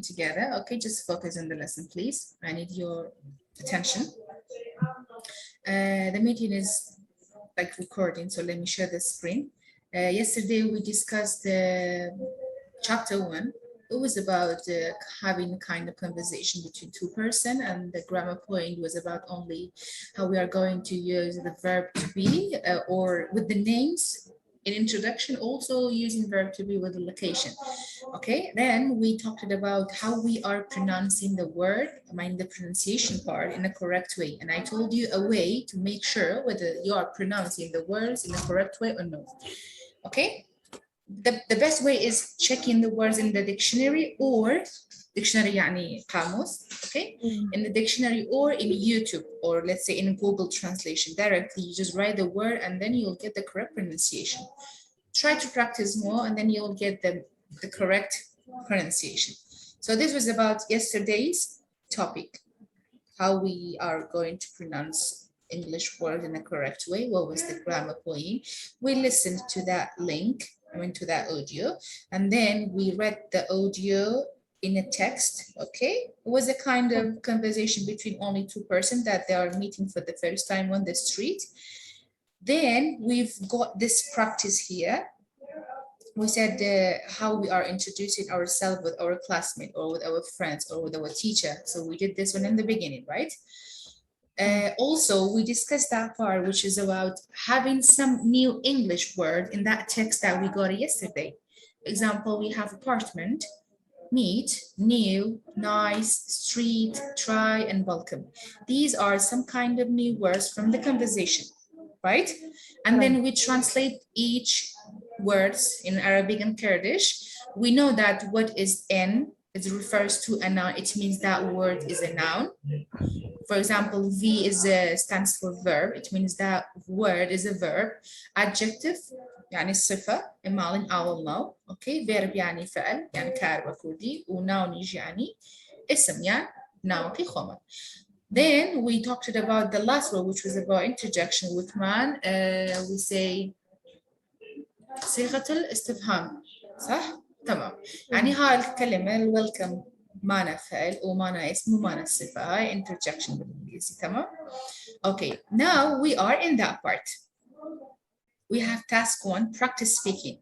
together. Okay, just focus on the lesson, please. I need your attention. The meeting is like recording, so let me share the screen. Yesterday we discussed chapter 1. It was about having a kind of conversation between two persons, and the grammar point was about only how we are going to use the verb to be or with the names in introduction, also using verb to be with the location. Okay, then we talked about how we are pronouncing the word, the pronunciation part in a correct way. And I told you a way to make sure whether you are pronouncing the words in the correct way or not. Okay, the best way is checking the words in the dictionary or dictionary يعني قاموس, okay, in the dictionary or in YouTube, or let's say in Google translation directly. You just write the word and then you'll get the correct pronunciation. Try to practice more and then you'll get the correct pronunciation. So this was about yesterday's topic, how we are going to pronounce English word in a correct way. What was the grammar point? We listened to that link, to that audio, and then we read the audio in a text. Okay, it was a kind of conversation between only two persons that they are meeting for the first time on the street. Then we've got this practice here. We said how we are introducing ourselves with our classmate or with our friends or with our teacher. So we did this one in the beginning, right? Also, we discussed that part, which is about having some new English word in that text that we got yesterday. Example, we have apartment, meet, new, nice, street, try, and welcome. These are some kind of new words from the conversation, right? And then we translate each words in Arabic and Kurdish. We know that what is N, it refers to a noun. It means that word is a noun. For example, V is stands for verb. It means that word is a verb. Adjective يعني الصفة مالin أو now. Okay. Verb يعني فعل يعني كار وكودي. وnoun يجي يعني اسم يعني noun في خمر. Then we talked about the last word, which was about interjection with man. We say صيغة الاستفهام. صح؟ تمام. يعني هاي الكلمة الويلكم معنى فعل ومعنى اسم ومعنى الصفة. هاي interjection بالإنجليزي. تمام. Okay, now we are in that part. We have task 1, practice speaking.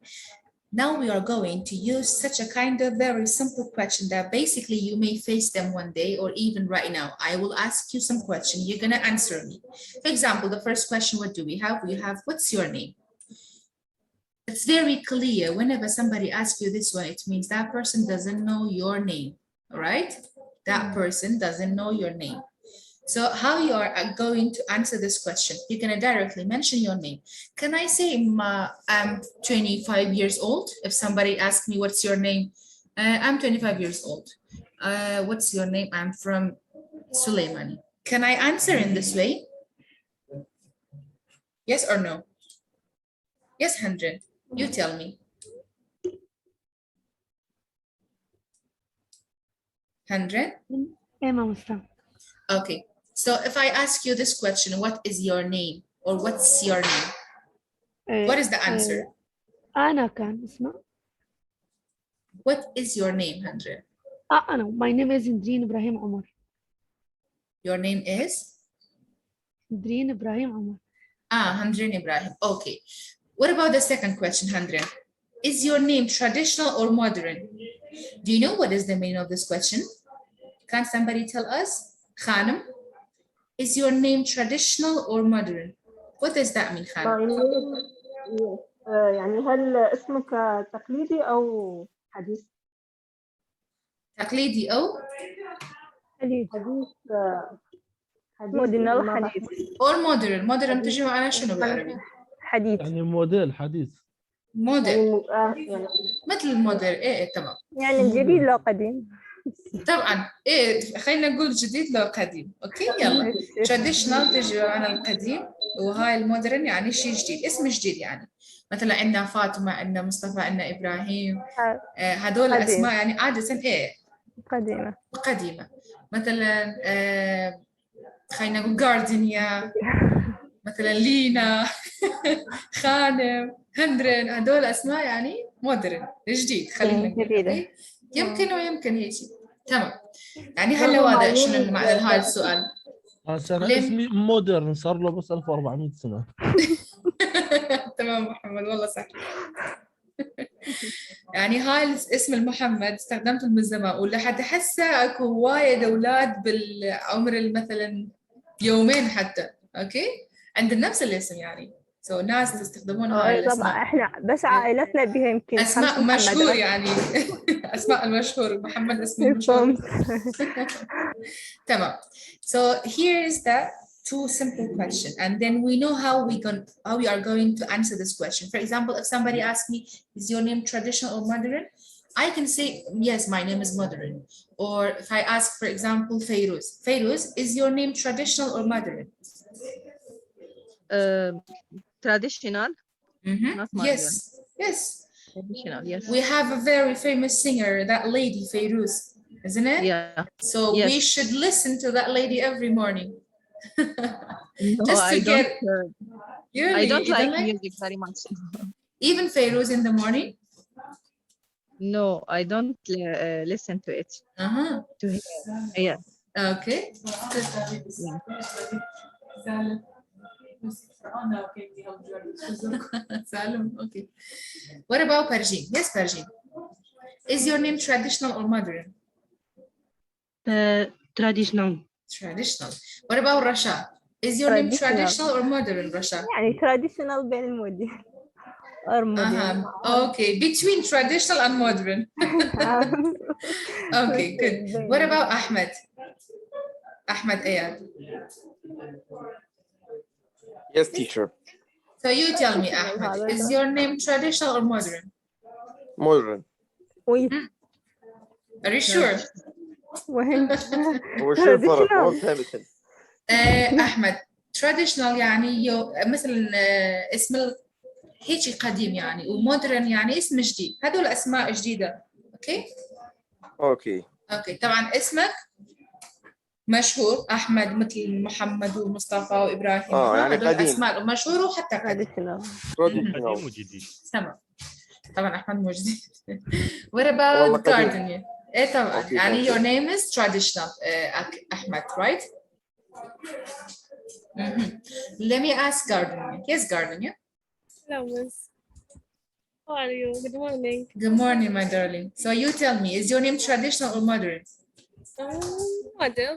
Now we are going to use such a kind of very simple question that basically you may face them one day or even right now. I will ask you some question. You're going to answer me. For example, the first question, what do we have? We have, what's your name? It's very clear. Whenever somebody asks you this one, it means that person doesn't know your name, all right? That person doesn't know your name. So how you are going to answer this question? You're going to directly mention your name. Can I say I'm 25 years old? If somebody asks me, what's your name? I'm 25 years old. What's your name? I'm from Suleimani. Can I answer in this way? Yes or no? Yes, 100. You tell me. 100? Okay. So if I ask you this question, what is your name? Or what's your name? What is the answer? أنا كان اسمه. What is your name, 100? My name is Indreen Ibrahim Omar. Your name is? Indreen Ibrahim Omar. 100 Ibrahim. Okay. What about the second question, 100? Is your name traditional or modern? Do you know what is the meaning of this question? Can somebody tell us? Khanam? Is your name traditional or modern? What does that mean, Khanam? يعني هل اسمك تقليدي أو حديث؟ تقليدي أو؟ حديث مودرن أو حديث. Or modern. Modern تجي على شنو بالعربي؟ حديث. يعني موديل حديث. موديل. يعني مثل الموديل. إيه تمام. يعني جديد لو قديم. طبعا إيه خلينا نقول جديد لو قديم. أوكي يلا. traditional تجي على القديم وهاي المودرن يعني شيء جديد. اسم جديد يعني. مثلا عندنا فاطمة، عندنا مصطفى، عندنا إبراهيم. هدول أسماء يعني عادة إيه؟ قديمة. مثلا خلينا نقول جاردينيا، مثلا لينا، خانم، هندرن. هدول أسماء يعني مودرن جديد. خلينا نقول يمكن ويمكن هيك. تمام. يعني هلا واضح شنو معنى هاي السؤال. عشان لين- اسمي مودرن صار له بس 1400 سنة. تمام محمد والله صح. يعني هاي اسم المحمد استخدمته من زمان ولحد هسه اكو وايد اولاد بالعمر مثلا يومين حتى اوكي عند نفس الاسم يعني ناس تستخدمون هاي طبعا الاسماء احنا بس عائلتنا بها يمكن اسماء 5 محمد مشهور بس. يعني اسماء المشهور محمد اسم المشهور. فهمت. تمام. So here is the two simple question and then we know how we are going to answer this question. For example, if somebody asks me, is your name traditional or modern? I can say, yes, my name is modern. Or if I ask, for example, Feiruz, is your name traditional or modern? Traditional. Not modern. Yes. Traditional, yes. We have a very famous singer, that lady, Feiruz, isn't it? Yeah. So Yes. we should listen to that lady every morning. No, Just to I get. don't. Really? I don't You like music very much. Even Feiruz in the morning? No, I don't listen to it. To hear. Yeah. Okay. Salim. Okay. What about Parjeen? Yes, Parjeen. Is your name traditional or modern? Traditional. Traditional. What about Rasha? Is your name traditional or modern, Rasha? يعني traditional بين المودي or modern. Okay, between traditional and modern. Okay, good. What about Ahmed? Ahmed Ayad. Yes, teacher. So you tell me, Ahmed, is your name traditional or modern? Modern. وي Are you sure? وين هو شو الفرق؟ مو فهمت. أحمد traditional يعني مثلا اسم هيك قديم يعني ومودرن يعني اسم جديد هذول أسماء جديدة أوكي طبعا اسمك مشهور أحمد مثل محمد ومصطفى وإبراهيم يعني هذول قديم أسماء مشهور وحتى قديم قديم وجديد تمام طبعا أحمد مو جديد. What about gardener? إيه طبعا يعني your name is traditional أحمد right? Let me ask gardener. Yes, gardener. Hello, Miss. How are you? Good morning. Good morning, my darling. So you tell me, is your name traditional or modern? Modern.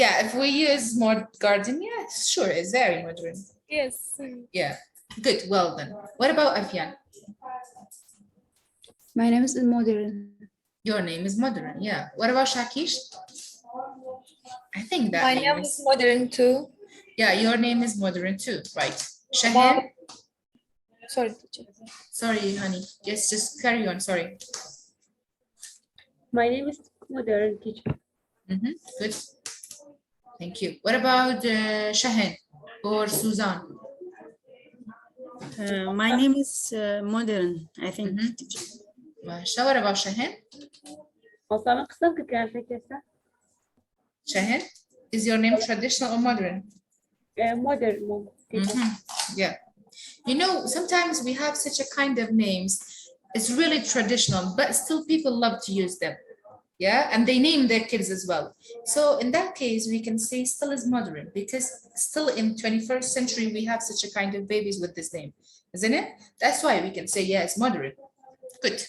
Yeah, if we use more garden, yeah, sure, it's very modern. Yes. Yeah, good, well done. What about Afian? My name is modern. Your name is modern, yeah. What about Shakish? I think that My name is modern too. Yeah, your name is modern too, right? Shahan? Sorry, teacher. Sorry, honey. Yes, just carry on, sorry. My name is modern, teacher. Good. Thank you. What about Shahan or Suzanne? My name is modern, I think. What about Shahan? Shahan, is your name traditional or modern? Modern, Yeah. You know, sometimes we have such a kind of names. It's really traditional, but still people love to use them. Yeah, and they name their kids as well. So in that case, we can say still is modern because still in 21st century, we have such a kind of babies with this name, isn't it? That's why we can say, yes, modern. Good.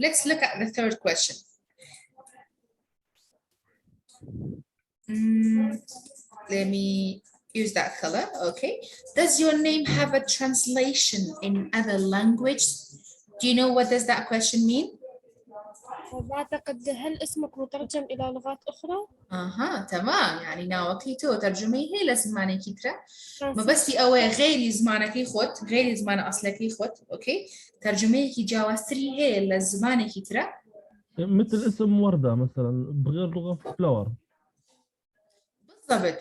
Let's look at the third question. Let me use that color, okay. Does your name have a translation in other language? Do you know what does that question mean? بعتقد هل اسمك مترجم إلى لغات أخرى؟ تمام يعني ناوكيتو ترجمي هي لزماني كترة ما بس في أوي غيري زمانك يخوت غيري زمان أصلك يخوت أوكي ترجمي كي جاوستري هي لزماني كترة مثل اسم وردة مثلا بغير لغة فلاور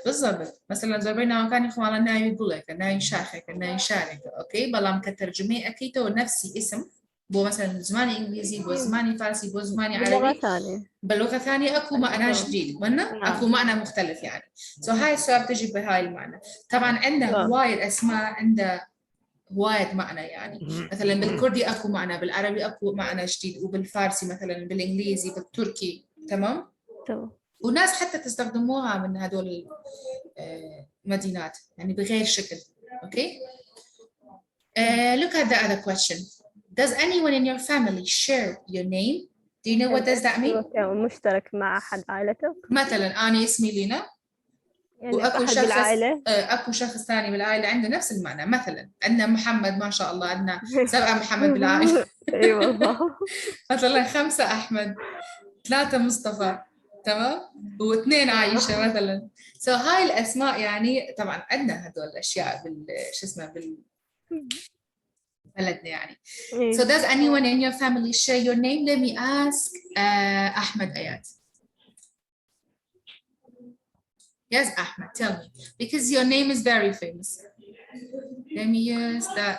بالضبط مثلا زربينا وكان يخوانا ناي يقولك ناي شاخك ناي شارك أوكي بلام كترجمي أكيدو نفسي اسم بو مثلا زماني إنجليزي بو زماني فارسي بو زماني عربي باللغة ثانية أكو معنى جديد وإنه أكو معنى مختلف يعني هاي السؤال تجي بهاي المعنى طبعا عندنا وايد أسماء عندها وايد معنى يعني. مثلا بالكردي اكو معنى، بالعربي اكو معنى جديد، وبالفارسي مثلا، بالانجليزي، بالتركي. تمام. وناس حتى تستخدموها من هدول المدينات يعني بغير شكل. اوكي. Look at the other question. Does anyone in your family share your name? Do you know what does that mean? مشترك مع أحد عائلتك. مثلا أنا اسمي لينا، يعني واكو أحد شخص بالعائلة. اكو شخص ثاني بالعائله عنده نفس المعنى. مثلا عندنا محمد، ما شاء الله عندنا 7 محمد بالعائله. اي والله. مثلا 5 احمد، 3 مصطفى، تمام، و2 عايشه مثلا. هاي الاسماء يعني طبعا عندنا هدول الاشياء شو اسمه بلدنا يعني. So does anyone in your family share your name? Let me ask Ahmed Ayat. Yes, Ahmed, tell me, because your name is very famous. Let me use that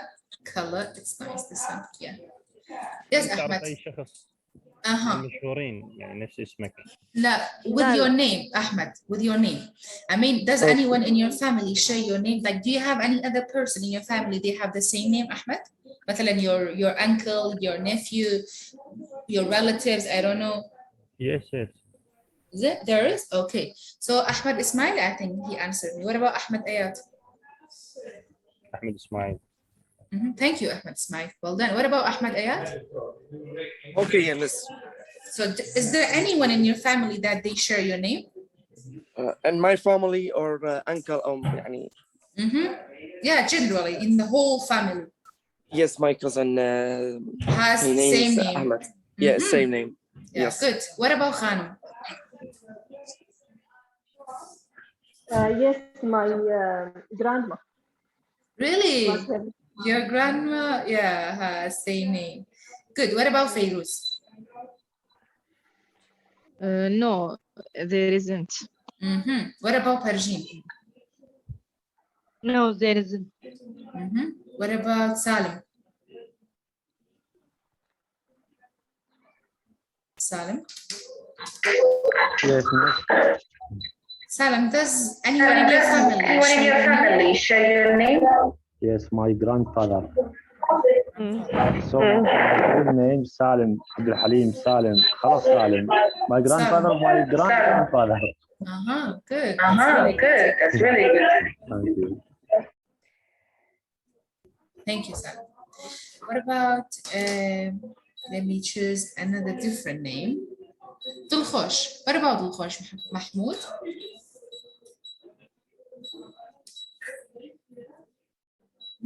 color. It's nice, this one. Yeah. Yes, Ahmed. أي شخص Uh-huh. مشهورين يعني نفس اسمك. لا, with your name, Ahmed, with your name. I mean, does anyone in your family share your name? Like, do you have any other person in your family, they have the same name, Ahmed? مثلا your uncle, your nephew, your relatives, I don't know. Yes, yes. Is it? There is? Okay. So Ahmed Ismail, I think he answered me. What about Ahmed Ayat? Ahmed Ismail. Thank you, Ahmed Ismail. Well done. What about Ahmed Ayat? Okay, yeah, miss. So is there anyone in your family that they share your name? And my family or uncle يعني. Yeah, generally in the whole family. Yes, my cousin has the same name. Ahmed. Yeah, same name. Yeah, yes. Good. What about Khanum? Yes, my grandma. Really? Your grandma, yeah, has same name. Good. What about Feiruz? No, there isn't. What about Parjeen? No, there isn't. What about Salim? Salim? Yes, miss. Salim, does anyone in your family share your name? Yes, my grandfather. So my name Salim Abdul Halim Salim. خلاص Salim. My grandfather, my grandfather. Good. Really good. That's really good. Thank you. Thank you, Salim. What about let me choose another different name. Dulkhosh. What about Dulkhosh, Mahmoud?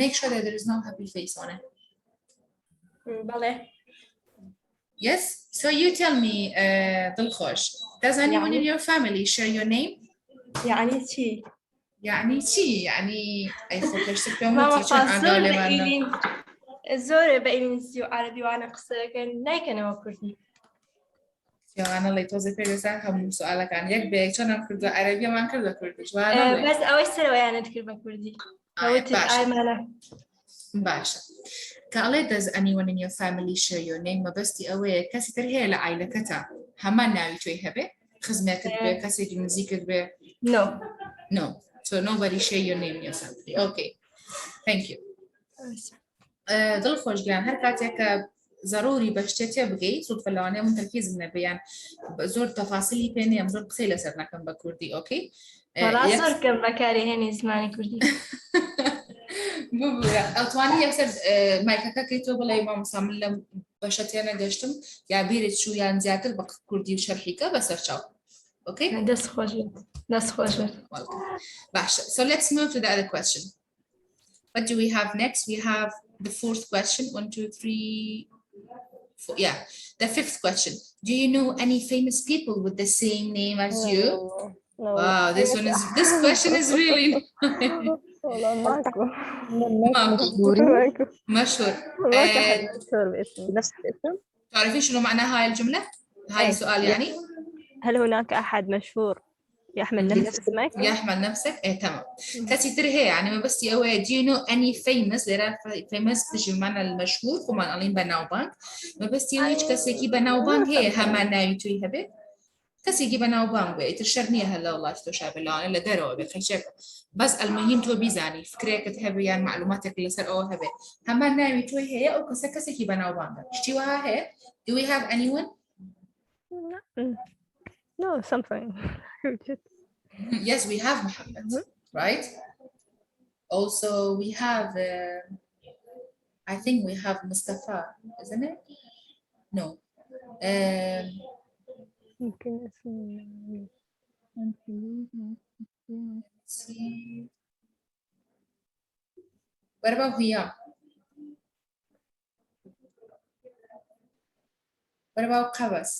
Make sure that there is no happy face on it. Yes. So you tell me, Dulkhosh, does anyone in your family share your name? يعني شي. يعني شي يعني أي فكر سكتة ماما قصور بقيلين الزور بقيلين سيو عربي وأنا قصة كان نايك أنا وكردي. أنا اللي توظف الرسالة هم سؤالك عن يك بيك شو أنا كردو عربي ما كردو كردي شو أنا بس أول سنة ويانا تكلم كردي. باشا. قالت does anyone in your family share your name ما بس تي أوي كسي ترهي لعائلة كتا هما ناوي توي هبه خزمة كتبه كسي جنزي كتبه. No. So nobody share your name in your family. Okay. Thank you. ضل خوش جان هر كاتك ضروري بشتتي بغي صدفة لوانه من تركيز من بيان بزور تفاصيل بيني أمزور قصيلة سرنا كم بكردي. أوكي. خلاص صار كم بكاري هني زماني كردي. أطواني يكسر مايكا كيتو بلا يوم مسامل بشتي أنا قشتم يا بيرت شو يان زيادة بق كردي وشرحيكا بس أرشاو. Okay. That's خوشة. Welcome. Basha. So let's move to the other question. What do we have next? We have the 4th question. 1, 2, 3, 4. Yeah. The 5th question. Do you know any famous people with the same name as you? No. Wow, this question is really والله ماكو. مشهور. ما في أحد مشهور باسم نفس الاسم. تعرفين شنو معنى هاي الجملة؟ هاي السؤال يعني؟ هل هناك أحد مشهور يحمل نفس اسمك؟ يحمل نفسك؟ إيه تمام. كاسي ترى هي يعني ما بس يقوي do you know any famous لرا famous تجي معنى المشهور كمان قالين بناو بانك ما بس يقوليش كاسي كي بناو بانك هي هما ناوي توي هبه كسي جبنا وبانوي ترشرنيها هلا والله تشابه لا إلا دروا بخشب بس المهم تو بيزاني فكرك تهبي يعني معلوماتك اللي صار أو هبي هم ناوي توي هي أو كسي جبنا وبانوي اشتوها هي do we have anyone No, something. yes we have Muhammad right also we have I think we have Mustafa isn't it no يمكن اسمه see. What about Hiyam? What about Kavas?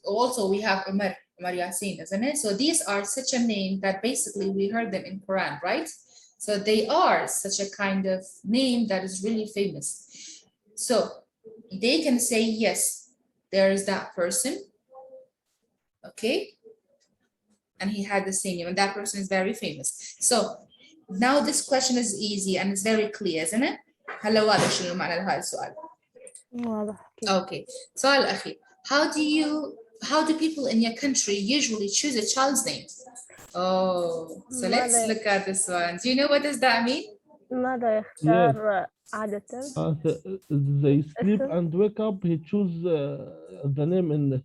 Also, we have Umar Yasin, isn't it? So these are such a name that basically we heard them in Quran, right? So they are such a kind of name that is really famous. So they can say, yes, there is that person, okay? And he had the same name, and that person is very famous. So now this question is easy and it's very clear, isn't it? هلا واضح شنو معنى هذا السؤال؟ واضح. Okay. السؤال الأخير. How do people in your country usually choose a child's name? Oh, so let's look at this one. Do you know what does that mean? ماذا يختار عادة؟ They sleep and wake up. He choose the name in.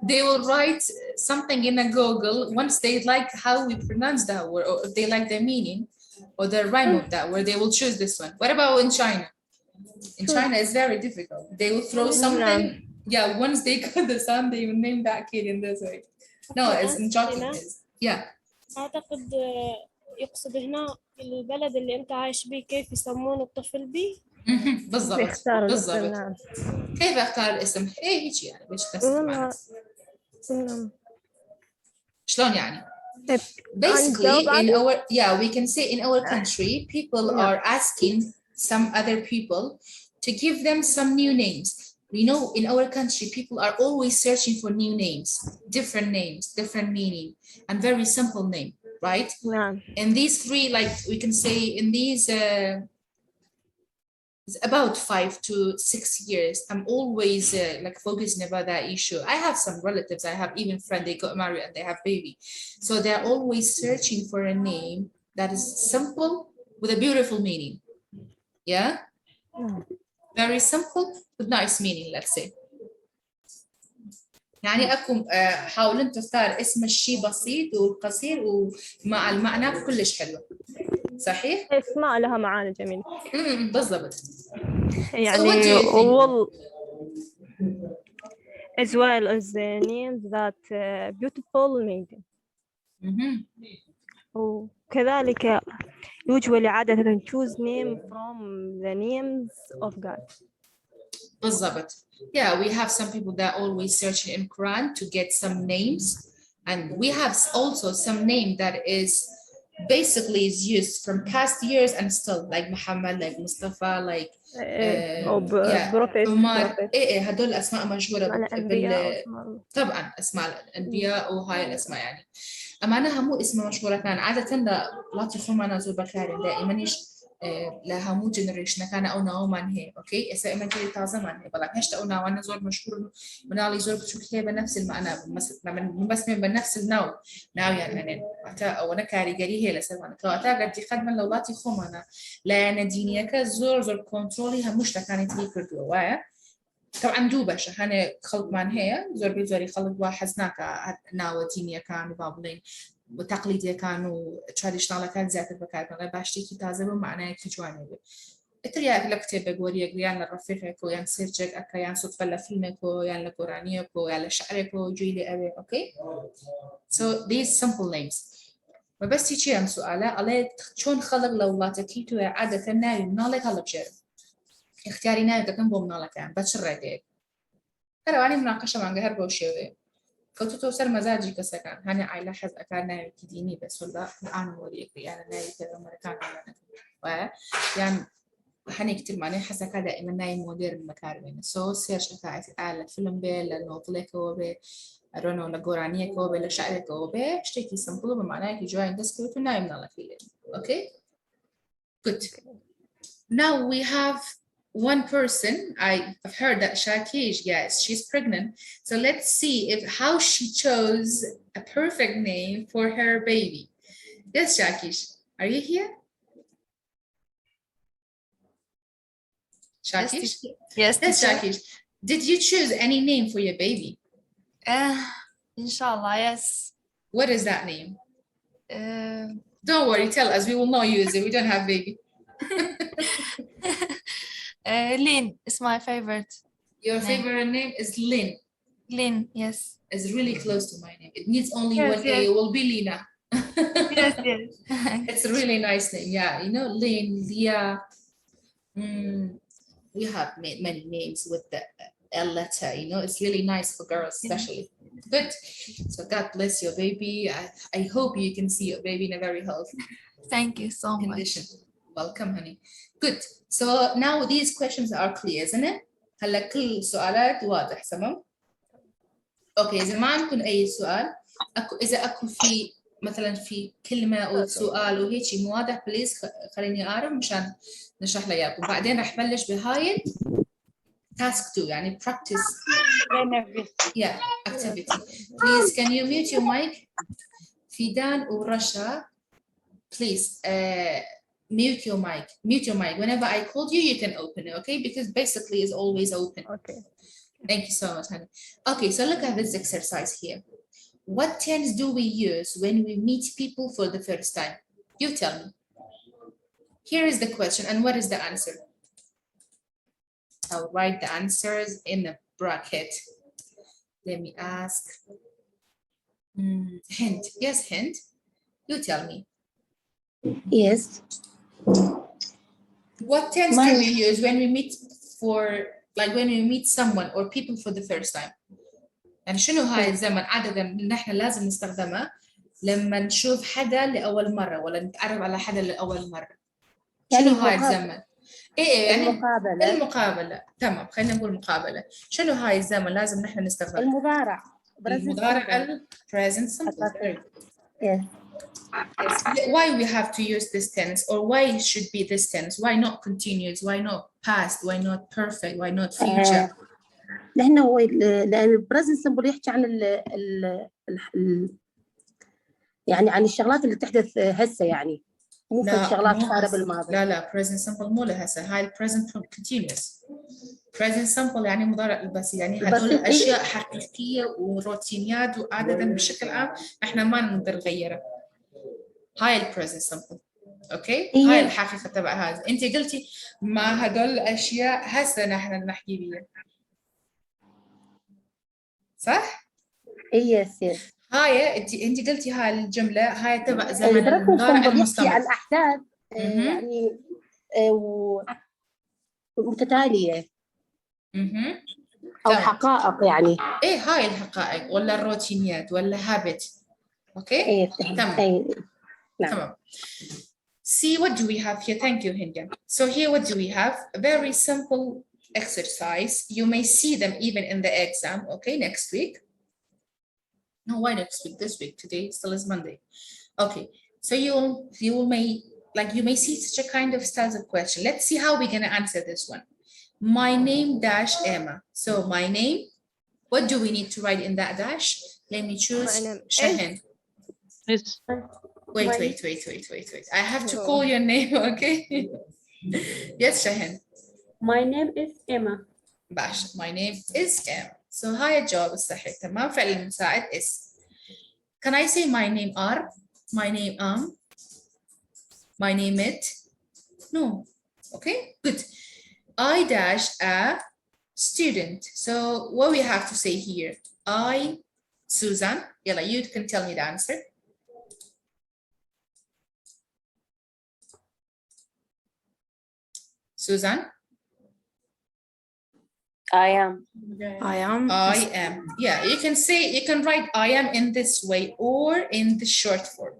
They will write something in a Google once they like how we pronounce that word, or if they like the meaning or the rhyme of that word, they will choose this one. What about in China? In China, it's very difficult. They will throw something. Yeah, once they got the son, they will name that kid in this way. No, it's in Japanese. Yeah. أعتقد يقصد هنا البلد اللي أنت عايش به كيف يسمون الطفل به؟ بالضبط. بالضبط. كيف اختار الاسم؟ ايه هيك يعني شلون يعني؟ Basically, in our we can say in our country, people are asking some other people to give them some new names. We know in our country, people are always searching for new names, different meaning, and very simple name, right? And these three, like we can say in these about 5 to 6 years, I'm always like focusing about that issue. I have some relatives, I have even friends, they got married and they have baby. So they're always searching for a name that is simple with a beautiful meaning. Yeah? Very simple with nice meaning, let's say. يعني أكون حاولن تختار اسم الشيء بسيط وقصير ومع المعنى كلش حلو. صحيح؟ اسماء لها معاني جميلة. بالضبط. يعني as well as the names that beautiful meaning. وكذلك usually عادة choose name from the names of God. بالضبط. Yeah, we have some people that always searching in Quran to get some names, and we have also some name that is basically is used from past years and still like Muhammad, like Mustafa, like Umar. هدول أسماء مشهورة طبعا أسماء الأنبياء وهاي الأسماء يعني. أمانة همو اسم مشهورة كان عادة لا تخون أنا زور بكارين دائما إيش لها مو جنريشن كان أو ناو من هي أوكي إسا إما جري تازة من هي بلكن هشت أو ناو أنا زور مشهور منالي زور بتشوف هي بنفس المعنى بس من بنفس النوع ناو يعني أنا أو أنا كاري جري هي لسه أنا أتا قد خدمة لو لا تخون أنا لا أنا دينية كزور كنترولي هموش لكانت هي كردوا وايا طبعا دوبة شهانة خلق من هي زور بيزوري خلق واحد هناك ناو دينية كانوا بابلين وتقليدية كانوا traditional كان زيادة بكار من باشتي كي تازه ومعناه كي جوانبه. الترياق لكتب بقولي يان لرفيقك ويان سيرجك أكا يان صدفة لفيلمك ويان لقرانيك ويان لشعرك وجيلي أبي أوكي. So these simple names. وبس يجي عن سؤاله عليه شون خلق لولاتك تو عادة ناوي منالك هلا بشر. اختياري ناوي تكون بمنالك يعني بتشرعك. ترى أنا مناقشة مع جهر بوشيوي. كنت توصل مزاجي كسكان هني عائلة حز أكان كديني بس ولا الآن وريك يعني ناي كذا مركان ولا يعني هني كتير معني حس كذا دائما ناي مدير المكارم سو سيرش أكاعد آلة فيلم بيل لنوطلك وبي أرونا ولا قرانية كوبي لا شعرك وبي اشتكي سمبلو بمعناه كي جوين دسكوت وناي من الله فيه okay good now we have one person, I've heard that Shakish, yes, she's pregnant. So let's see how she chose a perfect name for her baby. Yes, Shakish, are you here? Shakish? Yes, Yes, Shakish. Did you choose any name for your baby? Inshallah, yes. What is that name? Don't worry, tell us, we will not use it. We don't have baby. Lynn is my favorite. Your favorite name is Lynn. Lynn, yes. It's really close to my name. It needs only Yes, one A. yes. It will be Lina. Yes, yes. It's a really nice name. Yeah, you know, Lynn, Leah. We have made many names with the L letter. You know, it's really nice for girls, especially. Good. So God bless your baby. I hope you can see your baby in a very healthy Thank you so condition. much. Welcome, honey. Good. So now these questions are clear, isn't it? هلا كل سؤالات واضح تمام؟ اوكي اذا ما عندكم اي سؤال اذا اكو في مثلا في كلمه او سؤال وهيك مو واضح بليز خليني اعرف مشان نشرح لي اياكم. بعدين رح بلش بهاي task 2 يعني practice. Yeah, activity. Please can you mute your mic? Fidan or Rasha, please mute your mic. Mute your mic. Whenever I called you, you can open it, okay? Because basically it's always open. Okay. Thank you so much, honey. Okay, so look at this exercise here. What tense do we use when we meet people for the first time? You tell me. Here is the question, and what is the answer? I'll write the answers in the bracket. Let me ask. Hint. Yes, hint. You tell me. Yes. What tense do we use when we meet when we meet someone or people for the first time? يعني شنو هاي الزمن عادة نحن لازم نستخدمها لما نشوف حدا لأول مرة ولا نتعرف على حدا لأول مرة. شنو هاي الزمن؟ إيه يعني المقابلة. تمام، خلينا نقول مقابلة. شنو هاي الزمن لازم نحن نستخدمها؟ المضارع present simple. Yes. Yes. Why we have to use this tense, or why it should be this tense? Why not continuous? Why not past? Why not perfect? Why not future? لأن هو لأن البريزنت سمبل يحكي عن يعني عن الشغلات اللي تحدث هسه يعني مو في الشغلات صارت بالماضي. لا present simple مو لهسه، هاي present continuous. present simple يعني مضارع البسيط، يعني هدول أشياء حقيقية وروتينيات وعادة بشكل عام احنا ما نقدر نغيرها. هاي البريزنت سمبل. اوكي؟ هاي الحقيقة تبع هذا. انت قلتي ما هدول الاشياء هسه نحن نحكي بيها. صح؟ يس. هاي انت قلتي هاي الجملة هاي تبع زمن المضارع المستمر. عن احداث يعني متتالية. او حقائق يعني. ايه هاي الحقائق ولا الروتينيات ولا هابت. اوكي؟ تمام. نعم. See, what do we have here? Thank you, Hinda. So here, what do we have? A very simple exercise. You may see them even in the exam, okay, next week. No, why next week? This week, today still is Monday. Okay, so you may see such a kind of styles of question. Let's see how we're gonna answer this one. My name dash Emma. So my name, what do we need to write in that dash? Let me choose Shahin. Yes. Wait. I have to call your name, okay? Yes, Shahin. My name is Emma. باش. My name is Emma. So هاي الجواب الصحيح. تمام. فعل المساعد is. Can I say my name are? My name my name it? No. Okay, good. I dash a student. So what we have to say here? I, Susan. Yalla, you can tell me the answer. Susan? I am. Yeah, you can write I am in this way or in the short form.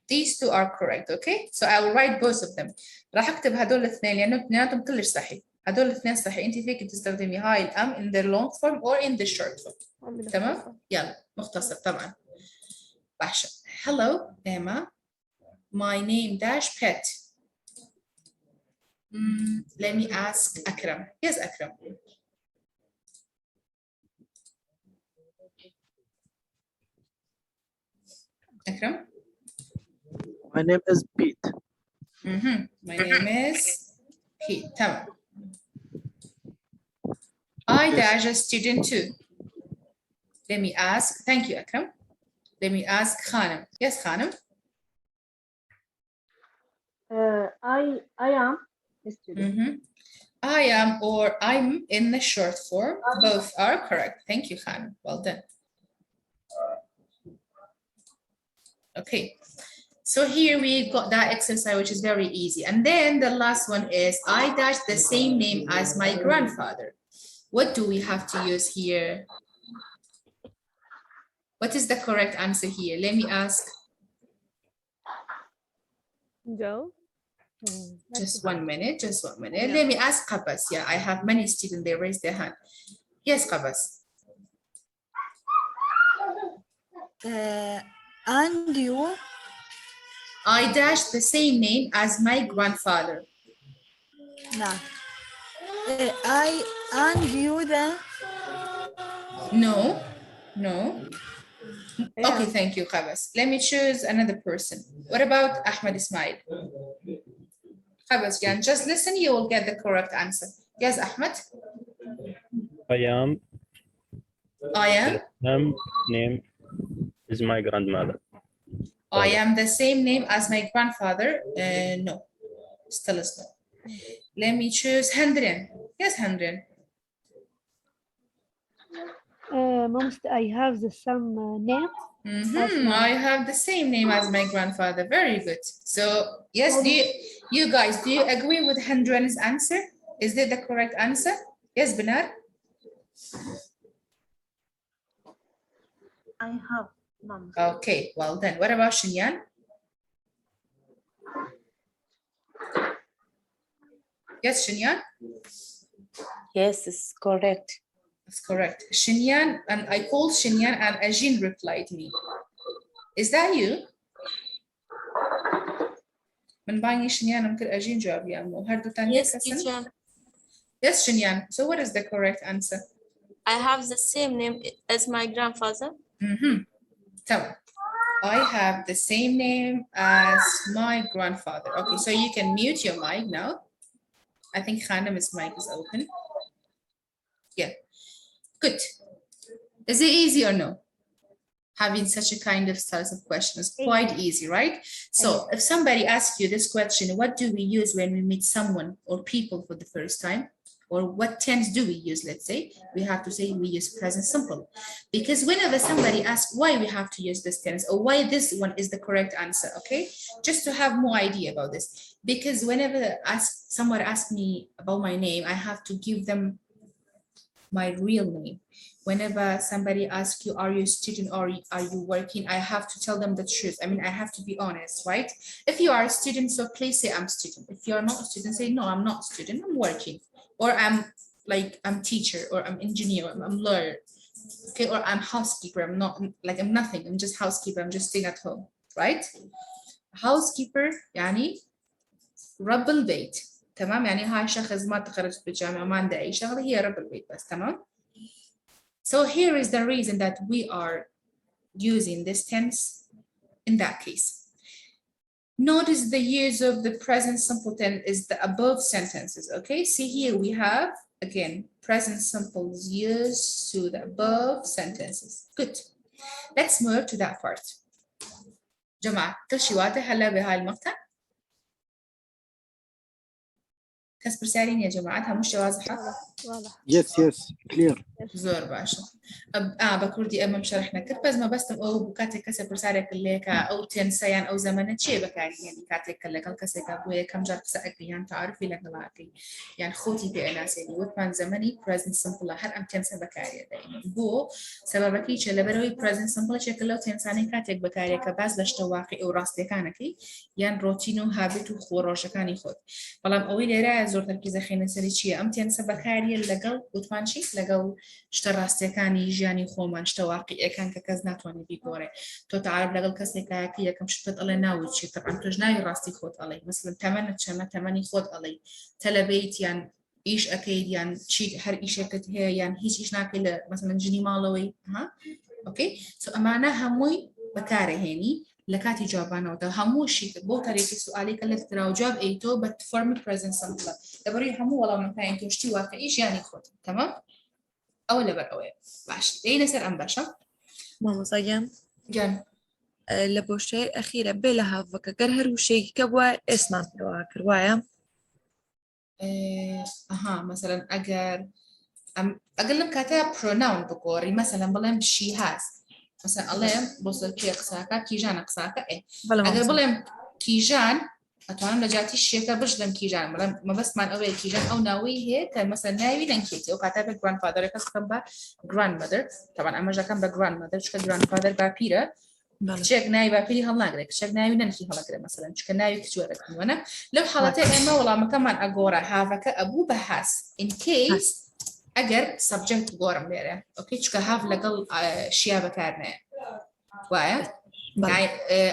These two are correct, okay? So I will write both of them. راح اكتب هدول الاثنين لانه اثنيناتهم كلش صحيح. هدول الاثنين صحيح. انت فيك تستخدمي هاي الام in the long form or in the short form. تمام؟ يلا مختصر طبعا. باشا. Hello, Emma. My name dash pet. Let me ask Akram. Yes, Akram. Akram? My name is Pete. My name is Pete. Tamam. I dash a student too. Let me ask. Thank you, Akram. Let me ask Khanam. Yes, Khanam. I am a student. I am or I'm in the short form. Both are correct. Thank you, Khanam. Well done. Okay. So here we got that exercise, which is very easy. And then the last one is I dash the same name as my grandfather. What do we have to use here? What is the correct answer here? Let me ask. Joe? Just 1 minute, just 1 minute. Yeah. Let me ask Qabas. Yeah, I have many students, they raise their hand. Yes, Qabas. And you? I dash the same name as my grandfather. No. I and you then? No, no. Yeah. Okay, thank you, Qabas. Let me choose another person. What about Ahmed Ismail? Qabas, just listen, you will get the correct answer. Yes, Ahmed? I am. I am? Name is my grandmother. I am the same name as my grandfather. No, still is no. Let me choose Hendrin. Yes, Hendrin. I have the same name. I have the same name as my grandfather. Very good. So yes, do you guys, do you agree with Hendrin's answer? Is that the correct answer? Yes, Benar? I have, Mom. Okay, well then. What about Shinyan? Yes, Shinyan? Yes, it's correct. That's correct. Shinyan, and I called Shinyan and Ajin replied me. Is that you? Yes, teacher. Yes, Shinyan. So what is the correct answer? I have the same name as my grandfather. So I have the same name as my grandfather. Okay, so you can mute your mic now. I think Khanam's mic is open. Yeah, good. Is it easy or no? Having such a kind of styles of question is quite easy, right? So if somebody asks you this question, what do we use when we meet someone or people for the first time? Or what tense do we use, let's say? We have to say we use present simple. Because whenever somebody asks why we have to use this tense or why this one is the correct answer, okay? Just to have more idea about this. Because whenever someone asks me about my name, I have to give them my real name. Whenever somebody asks you, are you a student or are you working? I have to tell them the truth. I mean, I have to be honest, right? If you are a student, so please say I'm a student. If you're not a student, say no, I'm not a student, I'm working. Or I'm teacher, or I'm engineer, I'm lawyer, okay? Or I'm housekeeper, I'm nothing, I'm just housekeeper, I'm just staying at home, right? Housekeeper, يعني رب البيت. تمام يعني هاي شخص ما تخرجت بالجامعة ما عنده أي شغلة هي رب البيت بس تمام. So here is the reason that we are using this tense in that case. Notice the use of the present simple tense is the above sentences. Okay, see here we have again present simple is used to the above sentences. Good. Let's move to that part. جماعة كل شيء واضح هلا بهاي المقطع؟ كسب سارين يا جماعة مش واضحة؟ واضح. Yes, clear. زور باشا. بكردي أمام شرحنا كربز ما بستم أو بكاتك كسب سارك الليك أو تنسيان أو زمن شيء بكاري يعني كاتك الليك الكسب أبوي كم جرب سأكلي يعني تعرفي لك نلاقي يعني خوتي بأناسي وثمان زمني present simple هر أم تنسى بكاري دائما بو سبب كي شل بروي present simple شكل لو تنساني كاتك بكاري كباز لشتواقي أو راستي كانكي يعني روتينو هابت وخوروش كاني خود فلام أوي لرا زور تركيز خينا سريشية أم تنسى بكاري لقل وثمان شيء لقل شتە ڕاستیەکانی ژیانی خۆمان شتە واقعیەکان کە کەس ناتوانێت بیگۆڕێ تۆ تعارف لەگەڵ کەسێکایە کە یەکەم شتت ئەڵێ ناوی چی طبعاً تۆش ناوی ڕاستی خۆت ئەڵێ مثلا تەمەنت چەندە تەمەنی خۆت ئەڵێ تەلەبەیت یان ئیش ئەەکەیت یان چی هەر ئیشێکت هەیە یان هیچ ئیش ناکەی لە مثلا ژنی ماڵەوەی ها ئۆکەی سو ئەمانە هەمووی بەکارەهێنی لە کاتی جوابانەوەدا هەمووشی بۆ تەرێکی سوالێکە لە تراو جواب ئەیتۆ بە فۆرمی پرزنت سمپڵە لەبەرەوەی هەموو وەڵامەکانی تۆشتی واقعی ژیانی خۆت تەمام ئەوە لەبەر ئەوەیە باش دێنە سەر ئەم باشە مامۆستاگیان گیان لە بۆشەی ئەخیرە بێ لە هاوەکە گەر هەر وشەیەکی کە بووە ئێسمان پێوە کردوایە ئەها مثلا ئەگەر لەم کاتە پرۆناون بگۆڕی مثلا بڵێم شی هاست مثلا ئەڵێم بۆ سەرکیە قساکە کیژانە قساکە ئەگەر بڵێم کیژان ئەتوانم لە جاتی شێکە بشدەم کیژان بڵێم مەبەستمان ئەوەیە کیژان ئەو ناوەی هەیە کە مەسەر ناوی لەنکێتی ئەو کاتە بە گرانفادەرەکە بکەم بە گرانمەدەر تەوان ئەمەژەکەم بە گرانمەدەر چکە گرانفادەر باپیرە کچێک ناوی باپیری هەڵناگرێت کچێک ناوی نەنکی هەڵەگرێت مەسەلەن چکە ناوی کچوەرەکەوانە لەو حاڵەتە ئێمە وەڵامەکەمان ئەگۆڕە هاڤەکە ئەبوو بە هاس in case ئەگەر سەبجەکت گۆڕم لێرە ئۆکەی چکە هاڤ لەگەڵ شیا بەکار نایە وایە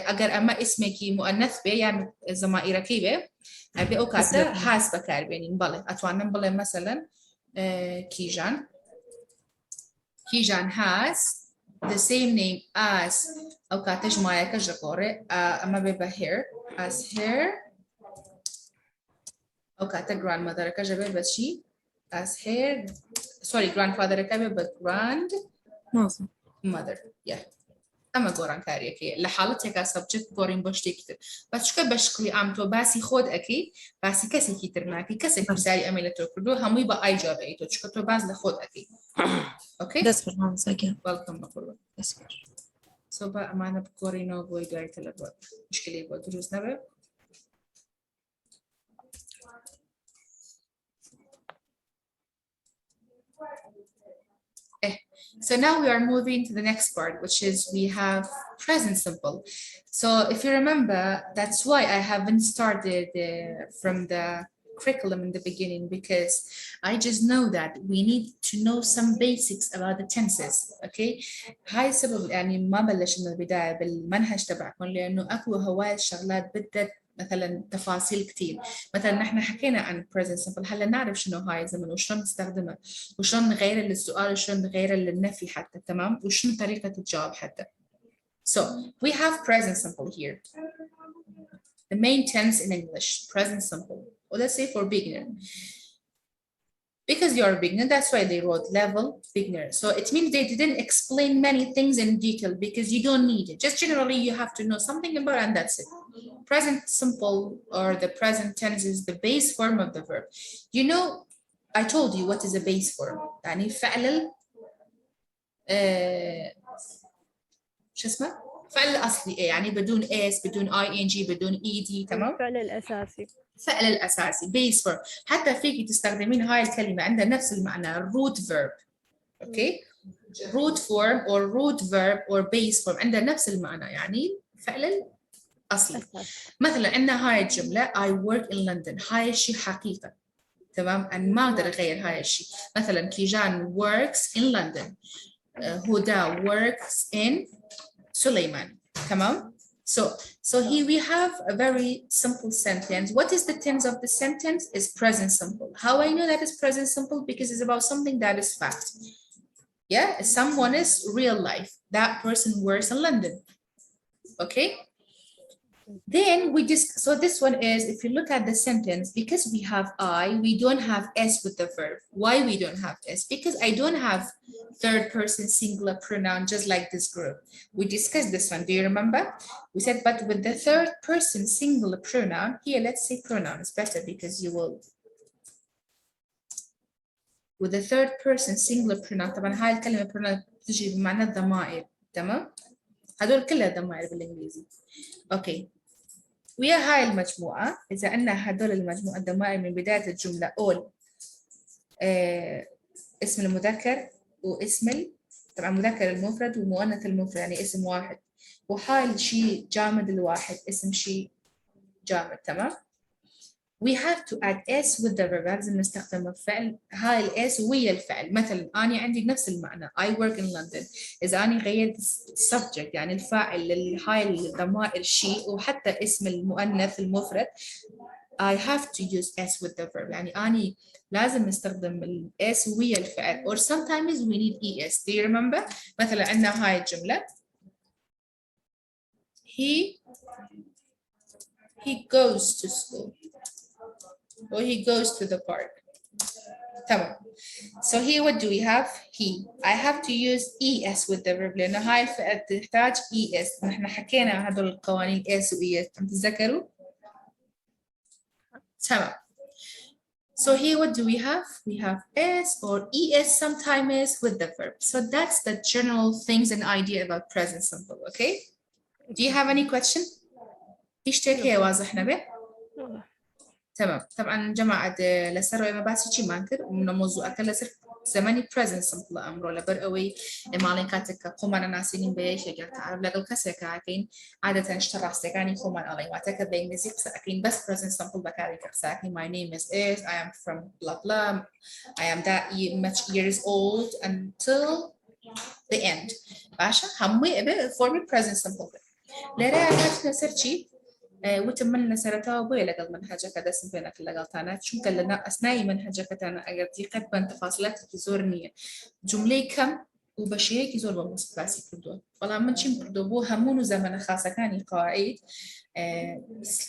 ئەگەر ئەمە ئیسمێکی مؤنث بێ یان زەمائیرەکەی بێ ئەبێ ئەو کاتە هاس بەکاربێنین بەڵێ ئەتوانم بڵێ مەسەلەن کیژان هاس the same name as ئەو کاتە ژمارەکەش دەگۆڕێ ئەمە بێ بە hair as hair ئەو کاتە grandmotherەکەش بێ بە چی as hair sorry grandfatherەکە بێ بە grandmother yeah ئەمە گۆڕانکاریەکەیە لە حاڵەتێکا سەبجەکت گۆڕین بۆ شتێکی تر بەچکە بە شکلی ئام تۆ باسی خۆت ئەەکەی باسی کەسێکی تر ناکەی کەسێک پرسیاری ئەمەی لە تۆ کردو هەمووی بە ئای جواب ئەیتۆ چکە تۆ باز لە خۆت ئەەکەی ئۆکەی دەست بەر مامۆستاگیان وەڵکەم بەقوربان سۆ بە ئەمانە بگۆڕینەوە بۆی دوای تەلەفۆن مشکلەی بۆ دروست نەبێ So now we are moving to the next part, which is we have present simple. So if you remember, that's why I haven't started from the curriculum in the beginning, because I just know that we need to know some basics about the tenses. Okay, هاي سبب يعني ما بلش من البداية بالمنهج تبعكم لأنه أكو هواي الشغلات بدت مثلا تفاصيل كتير مثلا نحن حكينا عن present simple هلا نعرف شنو هاي الزمن وشلون نستخدمه وشلون نغيره للسؤال وشلون نغيره للنفي حتى تمام وشنو طريقة الجواب حتى. So we have present simple here. The main tense in English, present simple. Well, let's say for beginner. Because you're a beginner, that's why they wrote level beginner. So it means they didn't explain many things in detail because you don't need it. Just generally, you have to know something about it and that's it. Present simple or the present tense is the base form of the verb. You know, I told you what is a base form. يعني فعل شو اسمه؟ فعل الأصلي يعني بدون s بدون ing بدون ed تمام؟ الفعل الأساسي. الفعل الأساسي base verb حتى فيك تستخدمين هاي الكلمة عندها نفس المعنى root verb okay root form or root verb or base form عندها نفس المعنى يعني فعل الأصلي مثلا عندنا هاي الجملة I work in London هاي الشيء حقيقة تمام أنا ما أقدر أغير هاي الشيء مثلا كيجان works in London هدى works in سليمان تمام. So here we have a very simple sentence. What is the tense of the sentence? Is present simple. How I know that is present simple? Because it's about something that is fact. Yeah, someone is real life. That person works in London. Okay. Then we just, so this one is, if you look at the sentence, because we have I, we don't have S with the verb. Why we don't have S? Because I don't have third person singular pronoun, just like this group. We discussed this one, do you remember? We said, but with the third person singular pronoun, here, let's say pronoun is better because you will, with the third person singular pronoun, طبعا هاي الكلمة pronoun تجي بمعنى الضمائر، تمام؟ هدول كلها ضمائر بالإنجليزي. Okay. ويا هاي المجموعة إذا أن هدول المجموعة الضمائر من بداية الجملة all اسم المذكر واسم طبعا مذكر المفرد ومؤنث المفرد يعني اسم واحد وهاي الشيء جامد الواحد اسم شيء جامد تمام we have to add s with the verb. لازم نستخدم الفعل هاي الاس ويا الفعل. مثلا أنا عندي نفس المعنى I work in London. إذا أنا غيرت subject يعني الفاعل لهاي الضمائر she وحتى اسم المؤنث المفرد I have to use s with the verb. يعني أنا لازم نستخدم ال s ويا الفعل. Or sometimes we need es. Do you remember؟ مثلا عندنا هاي الجملة he goes to school or he goes to the park. تمام. So here what do we have? He. I have to use es with the verb لأن هاي الفئة تحتاج es. نحن حكينا هذول القوانين s و es. عم تتذكروا؟ تمام. So here what do we have? We have s or es sometimes with the verb. So that's the general things and idea about present simple. Okay? Do you have any question? فيش تكي واضح به؟ تمام. طبعا جماعة لسر ما بس شيء مانكر ومن موضوع أكل لسر زماني present simple أمره لبر أوي مالين كاتك قوما ناسين بيش يجعل تعرف لقل كسر كاكين عادة اشترى سكاني قوما علي واتك بإنجليزي كساكين بس present simple بكاري كساكين my name is I am from blah blah I am that much years old until the end. باشا همي أبي form present simple. لرا عارف نسرتي وتمنى سرتها وبي لقل منهجك هذا سنبينك اللي قلتانات شو قال لنا أثناء منهجك أنا أجرتي قد بنت فاصلات كزورنية جملة كم وبشيء كزور بمسباسي كردو والله من شيء كردو همون زمن خاصة كان قواعد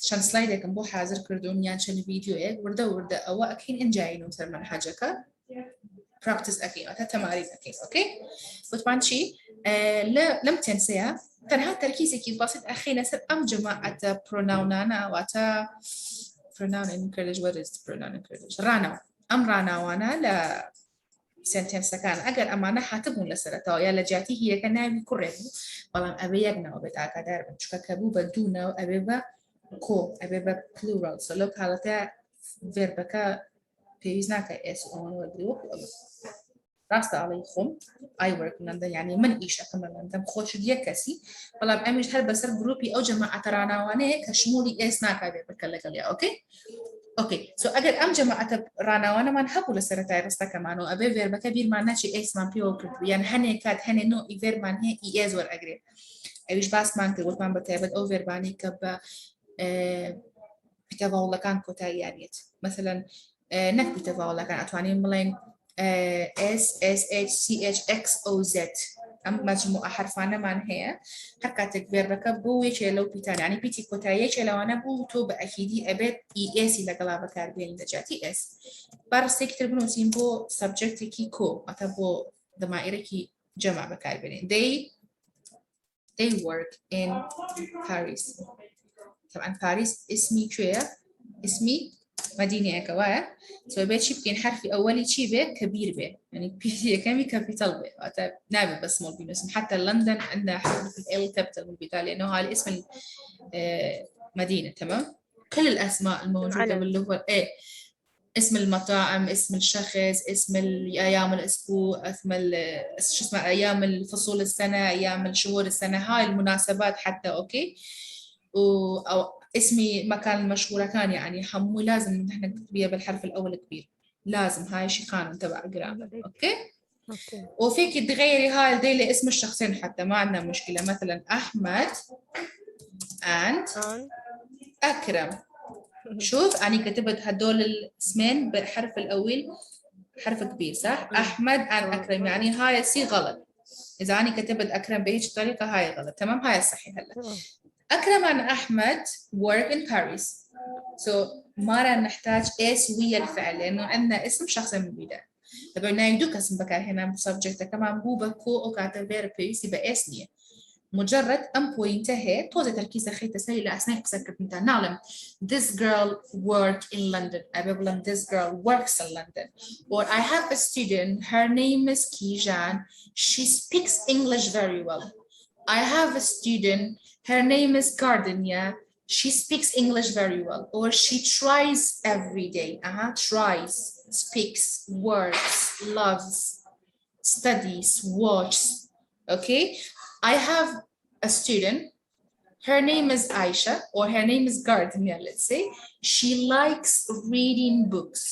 شان سلايدك بو حاضر كردون يعني شان فيديو إيه ورده أو أكين إن جايين مثل منهجك practice أكيد أو تمارين أكيد أوكي وطبعا شيء لا لم تنسيها تنها تركيزك بسيط أخي نسب أم جماعة pronounana واتا pronoun encourage what is pronoun encourage رانا أم رانا وانا لا sentence كان أجر أمانة حاتبون لسرتها يا لجاتي هي كنا بكرهه والله أبي يجنا وبتاعك دار بتشكا كبو بدونا وأبيبا كو أبيبا plural so look حالته verb بيزنا كأس أون ودلوك راسته عليكم I work in London يعني من إيش أكمل لندن خوش ديكسي والله بأمش هل بصير جروبي أو جماعة ترانا وأنا كشمولي إيش ناكاية بتكلم عليها أوكي so أجر أم جماعة رانا وأنا ما نحبوا لسرتاي راسته كمان وأبي فيرب كبير ما نشي إيش ما بيو يعني هني كات هني نو فيرب ما هي إيز ور أجري أيش بس ما نقول ما بتعبد أو فيرب باني كب بتبغى والله كان كتايانيت مثلا نكتب بتبغى والله كان أتواني ملين S S H C H X O Z أم مجموعة حرفانة من هي حركات كبير بكبو يشيلو بيتان يعني بيتي كتاية يشيلو أنا بو تو بأكيدي أبد إس إلى قلابة كاربين دجاتي S بارس يكتبون سيمبو subject كي كو أتبو ضمائر كي جمع بكاربين they work in Paris طبعا باريس اسمي شوية اسمي مدينة أكوايا سو بيت شيء بكين حرفي أولي شيء به كبير به يعني بي كمي كابيتال به أتا نابي بس مول بينسم حتى لندن عندها حرف ال كابيتال بالبيتال لأنه هاي اسم المدينة تمام كل الأسماء الموجودة باللغة إيه اسم المطاعم اسم الشخص اسم أيام الأسبوع اسم شو اسمه أيام الفصول السنة أيام الشهور السنة هاي المناسبات حتى أوكي أو اسمي مكان المشهورة كان يعني حمو لازم نحن نكتبيها بالحرف الأول كبير لازم هاي شي قانون تبع جرامر أوكي وفيك تغيري هاي الدي اسم الشخصين حتى ما عندنا مشكلة مثلا أحمد and أكرم شوف أنا كتبت هدول الاسمين بالحرف الأول حرف كبير صح أحمد and أكرم يعني هاي سي غلط إذا أنا كتبت أكرم بهيج طريقة هاي غلط تمام هاي الصحيح هلا أكرم and أحمد work in Paris so ما راح نحتاج اس ويا الفعل لأنه عندنا اسم شخص من البداية طبعا نايدوك اسم بكار هنا subject كمان بو بكو أو كاتبير بيس يبقى اسنية مجرد أم بوينت هي توزع تركيز أخي تسهيل أثناء سكر بنتا نعلم this girl work in London أبي this girl works in London or I have a student her name is Kijan she speaks English very well I have a student her name is Gardenia she speaks English very well or she tries every day tries speaks works loves studies watches okay I have a student her name is Aisha, or her name is Gardenia, let's say. She likes reading books,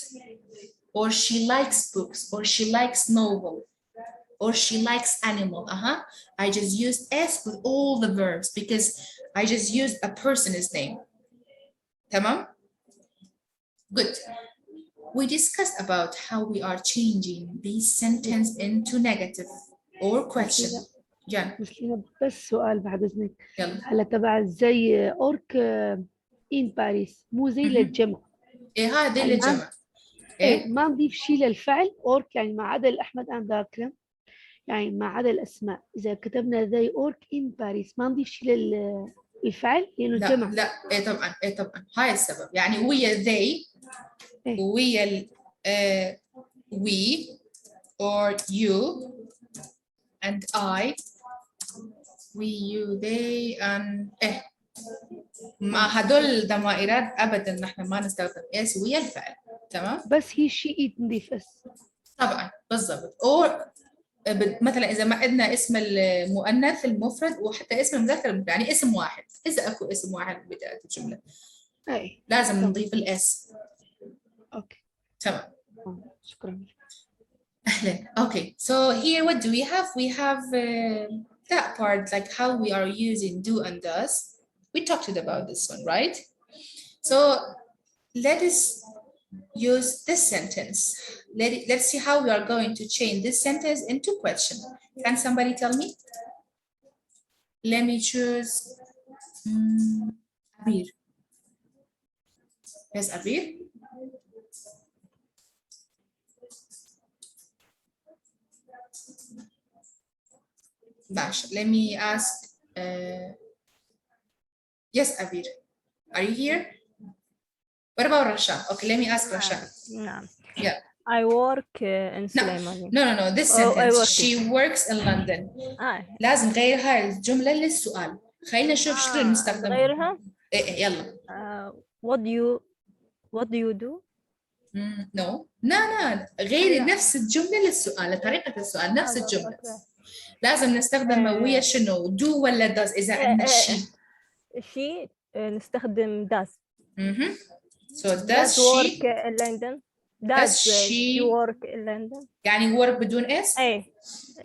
or she likes books, or she likes novel, or she likes animal. I just used S with all the verbs because I just used a person's name. Tamam? Good. We discussed about how we are changing this sentence into negative or question. جان. بس سؤال بعد إذنك. يلا. هلا تبع زي أورك إن باريس مو زي للجمع. إيه هذا للجمع. إيه ما نضيف شيء للفعل أورك يعني ما عدا الأحمد أنا ذاكرة يعني ما عدا الأسماء. إذا كتبنا زي أورك إن باريس ما نضيف شيء للفعل لأنه الجمع. لا إيه طبعا إيه طبعا هاي السبب يعني ويا they ويا we or you and I we you they and ما هدول الضمائرات ابدا نحن ما نستخدم اس ويا الفعل. تمام بس هي شيء نضيف اس طبعا بالضبط. او مثلا اذا ما عندنا اسم المؤنث المفرد وحتى اسم المذكر يعني اسم واحد، اذا اكو اسم واحد بدايه الجمله اي لازم نضيف الاس. اوكي تمام شكرا. اهلا. Okay, so here what do we have? We have that part like how we are using do and does. We talked about this one, right? So let us use this sentence. Let's see how we are going to change this sentence into question. Can somebody tell me? Let me choose Abir. Yes, Abir. Let me ask. Yes, Abir. Are you here? What about Rasha? Okay, let me ask Rasha. No. Yeah. I work in Suleimani. No. This sentence. She works in London. لازم غير هاي الجملة للسؤال. خلينا نشوف شو نستخدم. غيرها؟ إيه يلا. What do you do? No. غير نفس الجملة للسؤال، طريقة السؤال نفس الجملة. لازم نستخدم ويا شنو do ولا does إذا عندنا she نستخدم does. So does she work in London? Does she work in London? يعني work بدون اس؟ ايه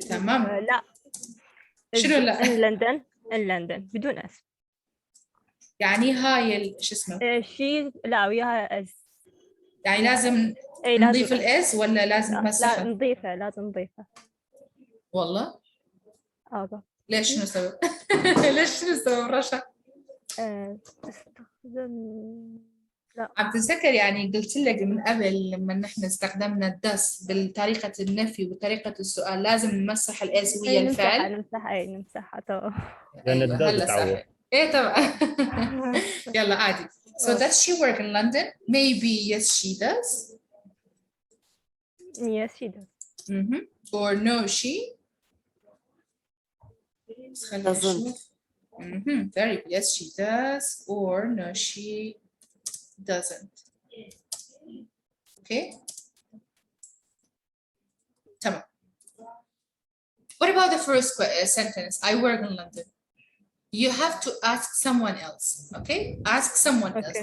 تمام. لا شنو لا؟ in London بدون اس. يعني هاي شو اسمه؟ she لا وياها اس. يعني لازم نضيف الاس ولا لازم نمسحها؟ لا نضيفها، لازم نضيفها. والله؟ ليش شنو السبب؟ ليش شنو السبب رشا؟ لا عم تتذكر يعني قلت لك من قبل لما نحن استخدمنا الدس بطريقة النفي وطريقة السؤال لازم نمسح الاس ويا الفعل. نمسحها تو. هلا صح. ايه طبعا. يلا عادي. So does she work in London? Maybe yes she does. Yes she does. Or no she doesn't. Very good. Yes she does or no she doesn't. Okay. Tamam. What about the first sentence? I work in London. You have to ask someone else. Okay. Ask someone else.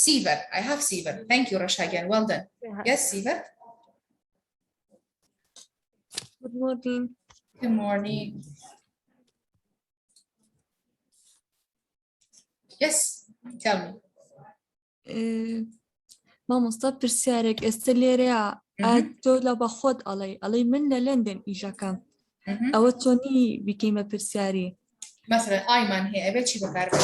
Siva. I have Siva. Thank you, Rasha, again. Well done. Yes, Siva. Good morning. Good morning. Yes. Tell me. ماما صاب برسيارك استليريا أتو لبا خود علي من لندن إجا كان أو توني بكيمة برسياري مثلا أيمن هي أبيتشي بكاربين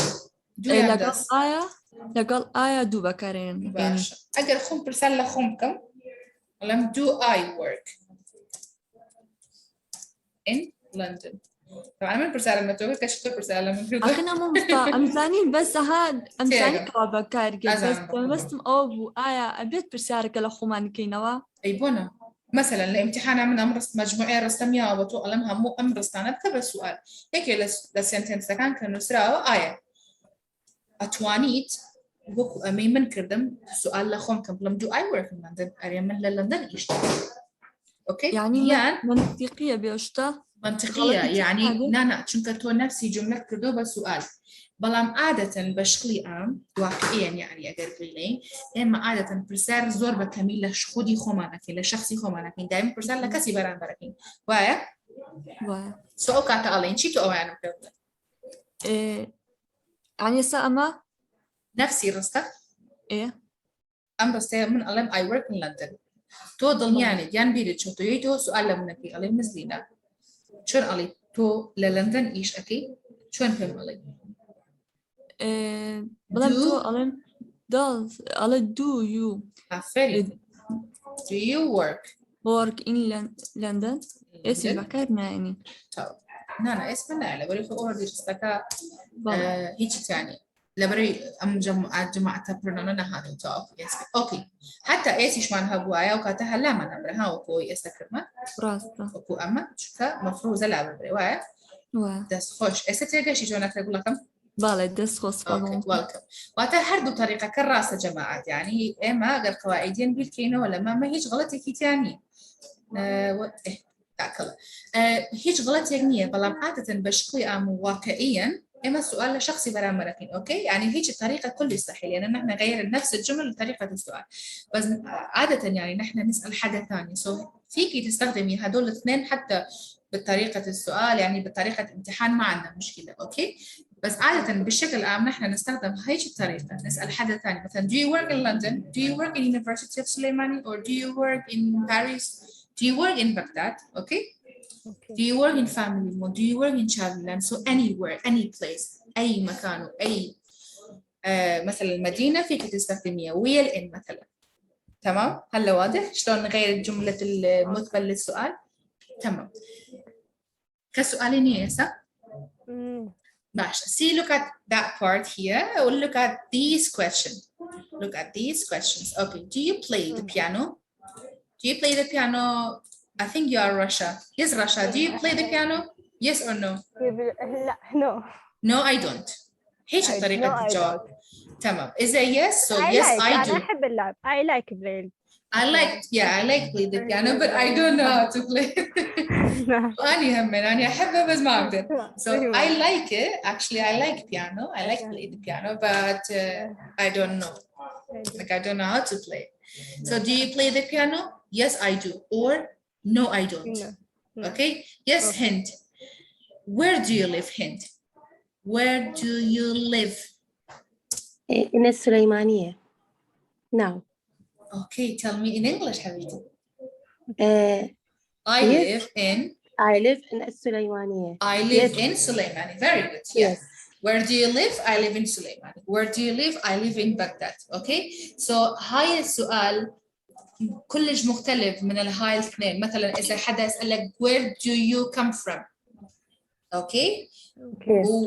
لقال آية دو بكارين باشا أجر خم برسالة خمكم ولم do I work in London. طبعا من برسالة ما تقول كشتو برسالة من كذا. أخينا مو مفتا أمزانين بس هاد أمزانين كوا بكار بس أو آية أبيت برسالة كلا خمان كينوا. أي بونا مثلا الامتحان عملنا أمرست مجموعة رستمية وبتو ألمها مو أمرست أنا بكبر سؤال هيك للسنتنس كان كانوا سراو آية أتوانيت بوكو أمي من كردم سؤال لخم كم لم do I work in London أريم من لندن إيش. أوكي يعني منطقية بيشتا منطقية يعني نانا چونکە تۆ نفسي جملة كردو بسؤال بەڵام عادەتەن بەشقلی ئام واقعیاً يعني ئەگەر بڵێ ئێمە عادەتەن پرسیار زۆر بە کەمی لە خودی خۆمانەکەین لە شخصی خۆمانەکەین دائما پرسیار لە کەسی بەرامبەرەکەین وایە؟ وایە. سۆ ئەو کاتە ئەڵێن چی تۆ ئەویانم پێ بڵێ؟ يعني ئێستا ئەمە نفسی ڕستە؟ ئەم ڕستەیە من ئەڵێم I work in London تۆ دڵنیانێت یان بیرت چۆ تۆ سوال لە منەکەی ئەڵێ مزلینە چۆن ئەڵێ تۆ لە لەندەن ئیش ئەەکەی چۆن پێم ئەڵێ؟ بەڵام تۆ ئەڵێم ئەڵێ do you do you work in London اسم بەکار نایێنی نانا اسم نایە لەبەرەوەی خۆ ئۆردی ڕستەکە هیچی تیانی لەبەرەوەی ئەم جەماعەتە پڕنانە نەهاتوتە ئۆکەی حتا ئێسیشمان هەبوایە و کاتە هەلامان هەبرە هاوەکۆی ئێستا کردمە ڕاستە وەکو ئەمە چکە مەفروزە لا ببرێ وایە دەست خۆش ئێستا تێگەشی جۆنەکە گوڵەکەم باڵێ دەست خۆش واتە هەردوو طریقەکە ڕاستە جەماعەت یعنی ئێمە ئەگەر قەواعیدیان بیرکەینەوە لەمامە هیچ غەڵەتێکی تیانی تاکەڵە هیچ غەڵەتێک نییە بەڵام عادەتەن بەشقلی ئام واقعيا إما سؤال لشخصي برامركين أوكي يعني هيك الطريقة كل يستحيل يعني نحن نغير نفس الجمل لطريقة السؤال بس عادة يعني نحن نسأل حدا ثاني فيكي تستخدمي هدول الاثنين حتى بطريقة السؤال يعني بطريقة امتحان ما عندنا مشكلة أوكي بس عادة بالشكل العام نحن نستخدم هيك الطريقة نسأل حدا ثاني مثلا do you work in London do you work in University of Suleimani or do you work in Paris do you work in Baghdad okay do you work in family mode? Do you work in childland? So anywhere, any place, أي مكان أي مثلا المدينة فيك تستخدميها will in مثلا تمام؟ هلا واضح؟ شلون نغير جملة المثبت للسؤال؟ تمام. كسؤالين يسا؟ باشا. See, look at that part here. I will look at these questions. Look at these questions. Okay. Do you play the piano? Do you play the piano? I think you are Russia. Yes, Russia. Do you play the piano? Yes or no? No. No, I don't. هيك طريقة الجواب. تمام. Is it yes? So yes, I do. أنا أحب اللعب. I like playing. I like play the piano, but I don't know how to play. أنا أحبه بس ما أقدر. So I like it. Actually, I like piano. I like play the piano, but I don't know. Like I don't know how to play. So do you play the piano? Yes, I do. Or no, I don't. No. Okay. Yes, okay. Hint. Where do you live? Hint. Where do you live? In Suleimaniye. Now. Okay. Tell me in English, Habibti. I live in Suleimaniye. I live in Suleimani. Very good. Yes. Where do you live? I live in Suleimani. Where do you live? I live in Baghdad. Okay. So هاي السؤال كلش مختلف من هاي الاثنين مثلا إذا حدا يسألك where do you come from okay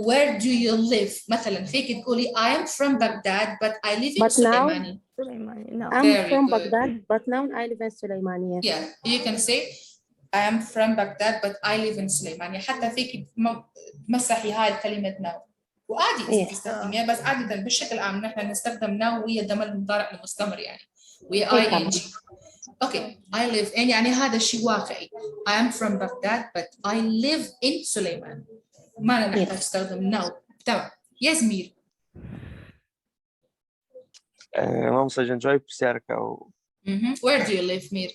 where do you live مثلا فيك تقولي I am from Baghdad but I live in Suleimani I'm from Baghdad but now I live in Suleimani yeah you can say I am from Baghdad but I live in Suleimani حتى فيك تمسحي هاي الكلمة now وعادي تستخدميها بس عادة بالشكل العام نحن نستخدم now وهي ضمير المضارع المستمر يعني وهي ing Okay, I live in يعني هذا الشيء واقعي. I am from Baghdad but I live in Suleiman. ما نحتاج نستخدم now. تمام. Yes, Mir. ما مسجن جاي بسيارك أو. Where do you live, Mir?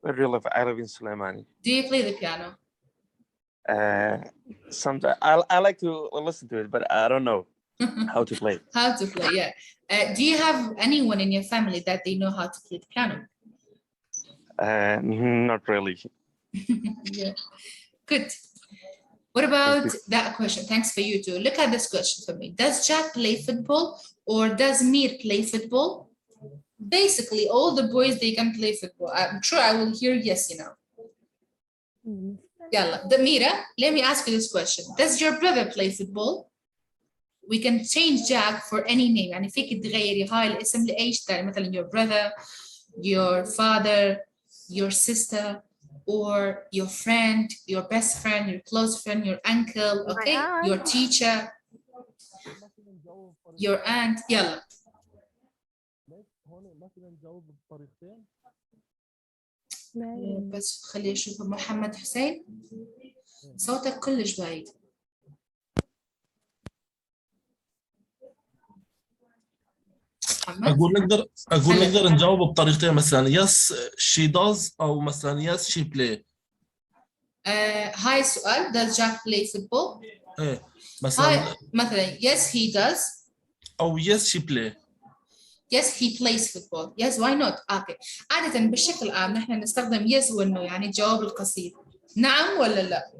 Where do you live? I live in Suleimani. Do you play the piano? Sometimes I like to listen to it, but I don't know how to play. How to play? Yeah. Do you have anyone in your family that they know how to play the piano? Not really. Yeah. Good. What about that question? Thanks for you too. Look at this question for me. Does Jack play football or does Mir play football? Basically, all the boys, they can play football. I'm sure I will hear yes, you know. Yalla. Mira, let me ask you this question. Does your brother play football? We can change Jack for any name. يعني فيك تغيري هاي الاسم لأيش تاني مثلا your brother, your father, your sister, or your friend, your best friend, your close friend, your uncle, okay? Your teacher, your aunt. يلا. بس خلي أشوف محمد حسين. صوتك كلش بعيد. اقول نقدر نجاوب بطريقتين، مثلا yes she does او مثلا yes she play. هاي السؤال does Jack play football؟ ايه مثلا yes he does او yes she play. yes he plays football. yes why not. اوكي عادة بالشكل العام نحن نستخدم yes وانه يعني الجواب القصير نعم ولا لا،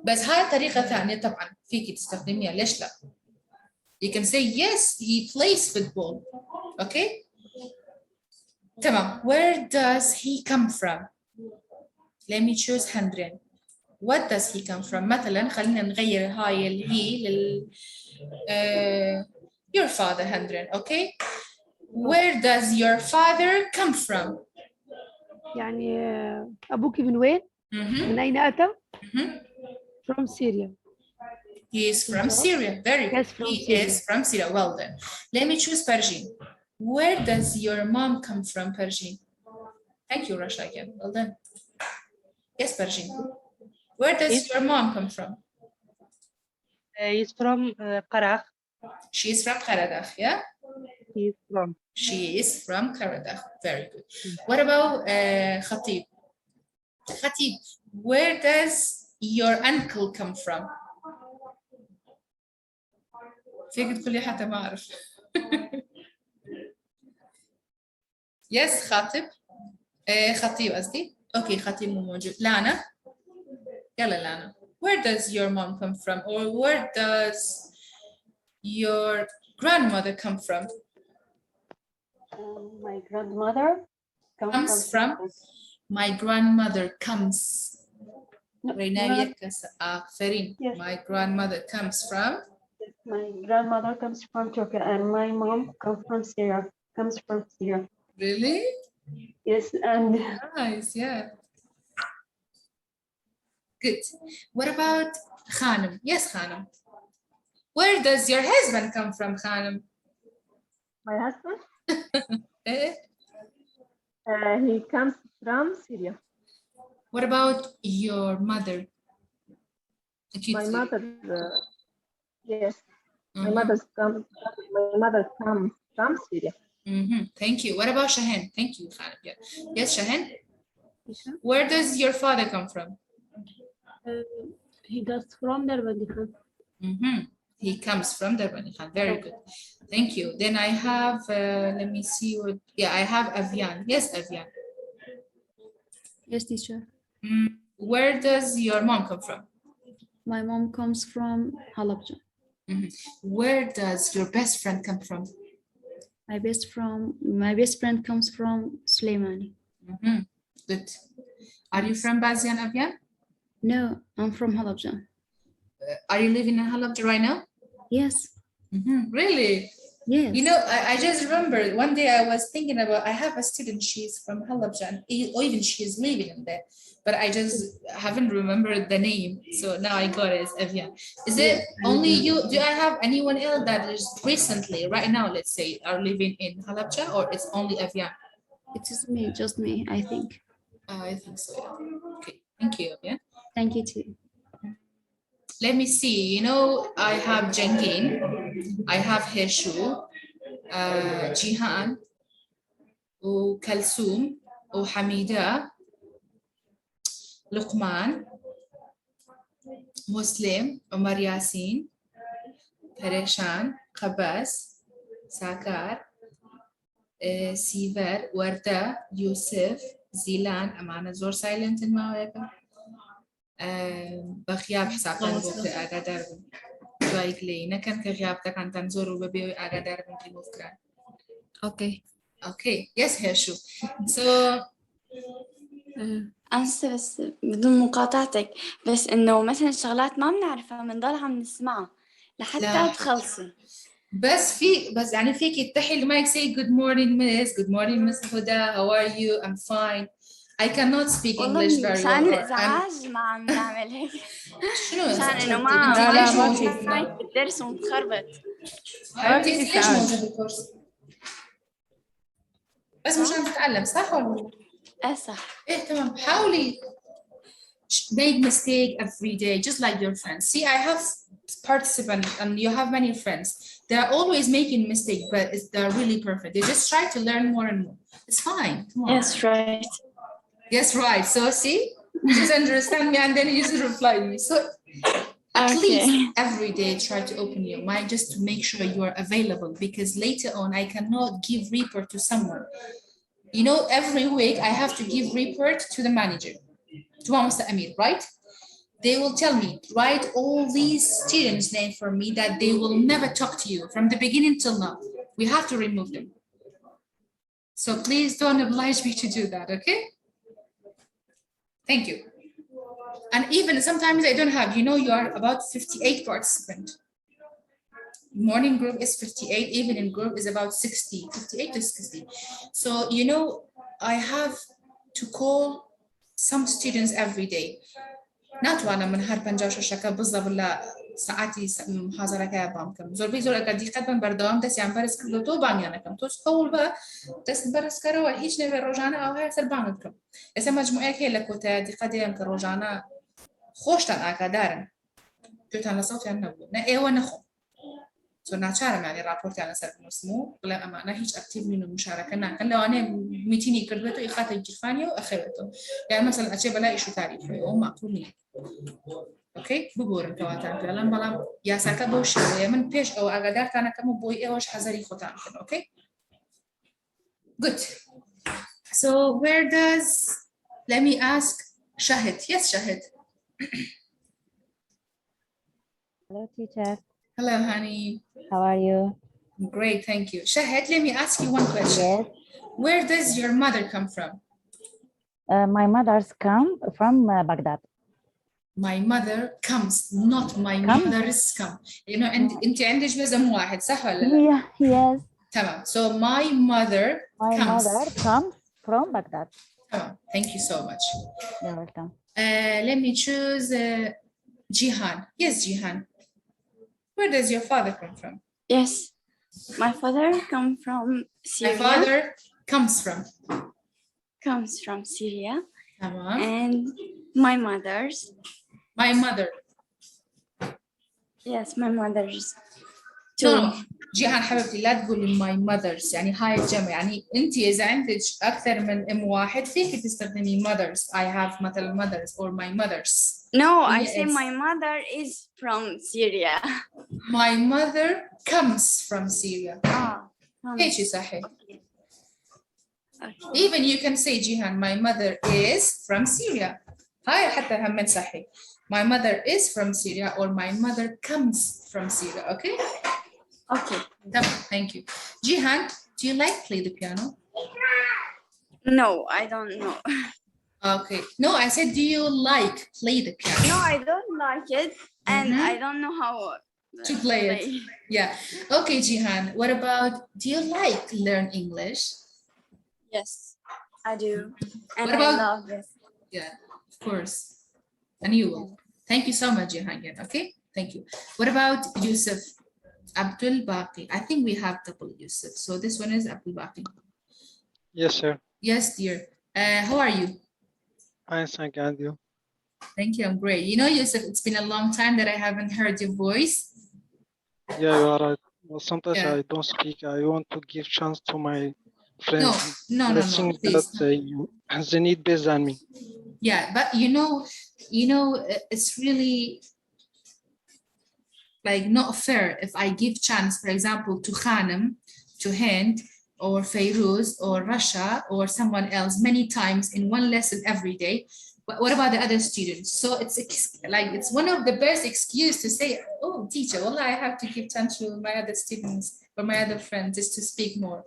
بس هاي طريقة ثانية طبعا فيك تستخدميها، ليش لا. you can say yes he plays football. اوكي تمام. where does he come from؟ let me choose Handren. what does he come from؟ مثلا خلينا نغير هاي الهي لل your father Handren. اوكي where does your father come from؟ يعني أبوك من وين؟ من أين أتى؟ from Syria. he is from Syria. very good. Is from Syria. well done. let me choose Perjin. where does your mom come from Perjin؟ thank you Rasha again. well done. yes Perjin. where does your mom come from؟ He's from Qaraq. she is from Qaradakh. yeah From. she is from Qaradakh. very good. what about Khatib? Khatib, where does your uncle come from؟ فيك تقولي حتى ما أعرف. yes خاطب. خطيب قصدي. أوكي خطيب مو موجود. لانا يلا لانا. where does your mom come from or where does your grandmother come from؟ my grandmother comes from. my grandmother comes. my grandmother comes from. my grandmother comes from Turkey and my mom comes from Syria. really? yes and nice. yeah good. what about Khanum? yes Khanum, where does your husband come from Khanum؟ my husband he comes from Syria. what about your mother? my mother yes my mother comes from Syria. Thank you. what about Shahen? thank you Khanum. yes Shahen, where does your father come from? he does from Darbandikhan. he comes from Darbandikhan. very good. thank you. then I have let me see what I have Avian. yes Avian. yes teacher. where does your mom come from? my mom comes from Halabja. where does your best friend come from? my best friend comes from Suleimani. good. are you from Bazian, Avian? no, I'm from Halabja. are you living in Halabja right now? yes. really? yes. you know, I just remember one day I was thinking about I have a student, she's from Halabja or even she's living in there, but I just haven't remembered the name, so now I got it. It's Avian. Is it only you? Do I have anyone else that is recently right now, let's say, are living in Halabja, or it's only Avian? it is me, just me, I think. I think so, yeah. okay, thank you Avian. thank you too. let me see, you know, I have Jengin, I have Heshu, Jihan, وكلثوم وحميدة، لقمان، مسلم، عمر ياسين، فريشان، قباس، ساكار، سيفر، وردة، يوسف، زيلان. أمانة زور سايلنت الماوية بغياب حسابتان بوكي أقدر جايك لي نكن كغيابتك عن تنزور وببيوي أقدر من مفكرة. okay. okay yes Heshu. so أنسة بس بدون مقاطعتك، بس إنه مثلا شغلات ما بنعرفها بنضل عم نسمعها لحتى تخلصي. بس يعني فيك تحي المايك say good morning miss, good morning miss هدى, how are you? I'm fine. I cannot speak English very well. عشان الإزعاج ما عم نعمل هيك. شنو؟ عشان إنه ما مايك بالدرس ومتخربط. حبيبتي ليش موجود الكورس؟ بس مش عم تتعلم صح ولا؟ صح. إيه تمام. حاولي make mistake every day, just like your friends. See, I have participants and you have many friends. They're always making mistake, but they're really perfect. They just try to learn more and more. It's fine. Come on. Yes, right. Yes, right. So see, you just understand me and then you just reply me. So at least every day try to open your mind just to make sure you are available, because later on I cannot give report to someone. You know, every week I have to give report to the manager, to Mr. Amir, right? They will tell me, write all these students' names for me that they will never talk to you from the beginning till now. We have to remove them. So please don't oblige me to do that, okay? Thank you. And even sometimes I don't have, you know, you are about 58 participants. Morning group is 58, evening group is about 60, 58 to 60. So, you know, I have to call some students every day. Not one من هربان جاشو شكا بالضبط لا ساعتي محاضرة كابام كم زور بيزور أكادي قدم بردوام دس يعني برس كله تو بانيانا كم توش قول بقى دس برس كرو هيش نبي روجانا أو هاي سربان كم إذا مجموعة كيلا كوتا دي قديم كروجانا خوش تان أكادارن توتان لصوت يعني نبو نا إيه ونخو so ناتشارم يعني رابورت على سر مسمو بلا أمانة هيش أكتيف من المشاركة ناكن لو أنا ميتيني كربته إخاطة الجرفانية وأخوته يعني مثلا أشي بلا إيشو تعريف أم أقولني أوكي ببورن كواتان كلام بلام يا ساكا بوشي ويا من بيش أو أقدر كأنا كم بوي إيش حذري خطان كن أوكي good so where does let me ask Shahid yes Shahid Hello, teacher. hello honey How are you? great thank you Shahid let me ask you one question Yes. where does your mother come from My mother's come from Baghdad. My mother comes, not my mother's come. You know, and أنت عندك جزم واحد صح ولا لا؟ Yeah, yes. تمام. So my mother comes from Baghdad. تمام. Thank you so much. You're welcome. Let me choose Jihan. Yes, Jihan. Where does your father come from? Yes, my father comes from Syria. My father comes from Syria. تمام. And my mother's. My mother. Yes, my mother's. No. جيهان حبيبتي لا تقولي my mothers يعني هاي الجمع يعني أنت إذا عندك أكثر من أم واحد فيك تستخدمي mothers. I have مثلا mothers or my mothers. No, I say my mother is from Syria. My mother comes from Syria. هيك صحيح. Even you can say جيهان my mother is from Syria. هاي حتى هم صحيح. My mother is from Syria or my mother comes from Syria. Okay? Okay. Thank you. Jihan, do you like play the piano? No, I don't know. Okay. No, I said, do you like play the piano? No, I don't like it, and I don't know how to play it. Yeah. Okay, Jihan. What about? Do you like learn English? Yes, I do, and what about, I love this. Yeah, of course. And you will. Thank you so much, Jihan. Okay. Thank you. What about Yusuf? Abdul Baqi. I think we have double Yusuf. So this one is Abdul Baqi. Yes, sir. Yes, dear. How are you? Fine, thank you. And you? Thank you. I'm great. You know, Yusuf, it's been a long time that I haven't heard your voice. Yeah, you are right. Well, sometimes I don't speak. I want to give chance to my friends. No, please. That they need better than me. Yeah, but you know, it's really like not fair if I give chance, for example, to Khanem, to Hind, or Feiruz, or Rasha, or someone else many times in one lesson every day. But what about the other students? So it's one of the best excuse to say, oh, teacher, well, I have to give chance to my other students or my other friends just to speak more.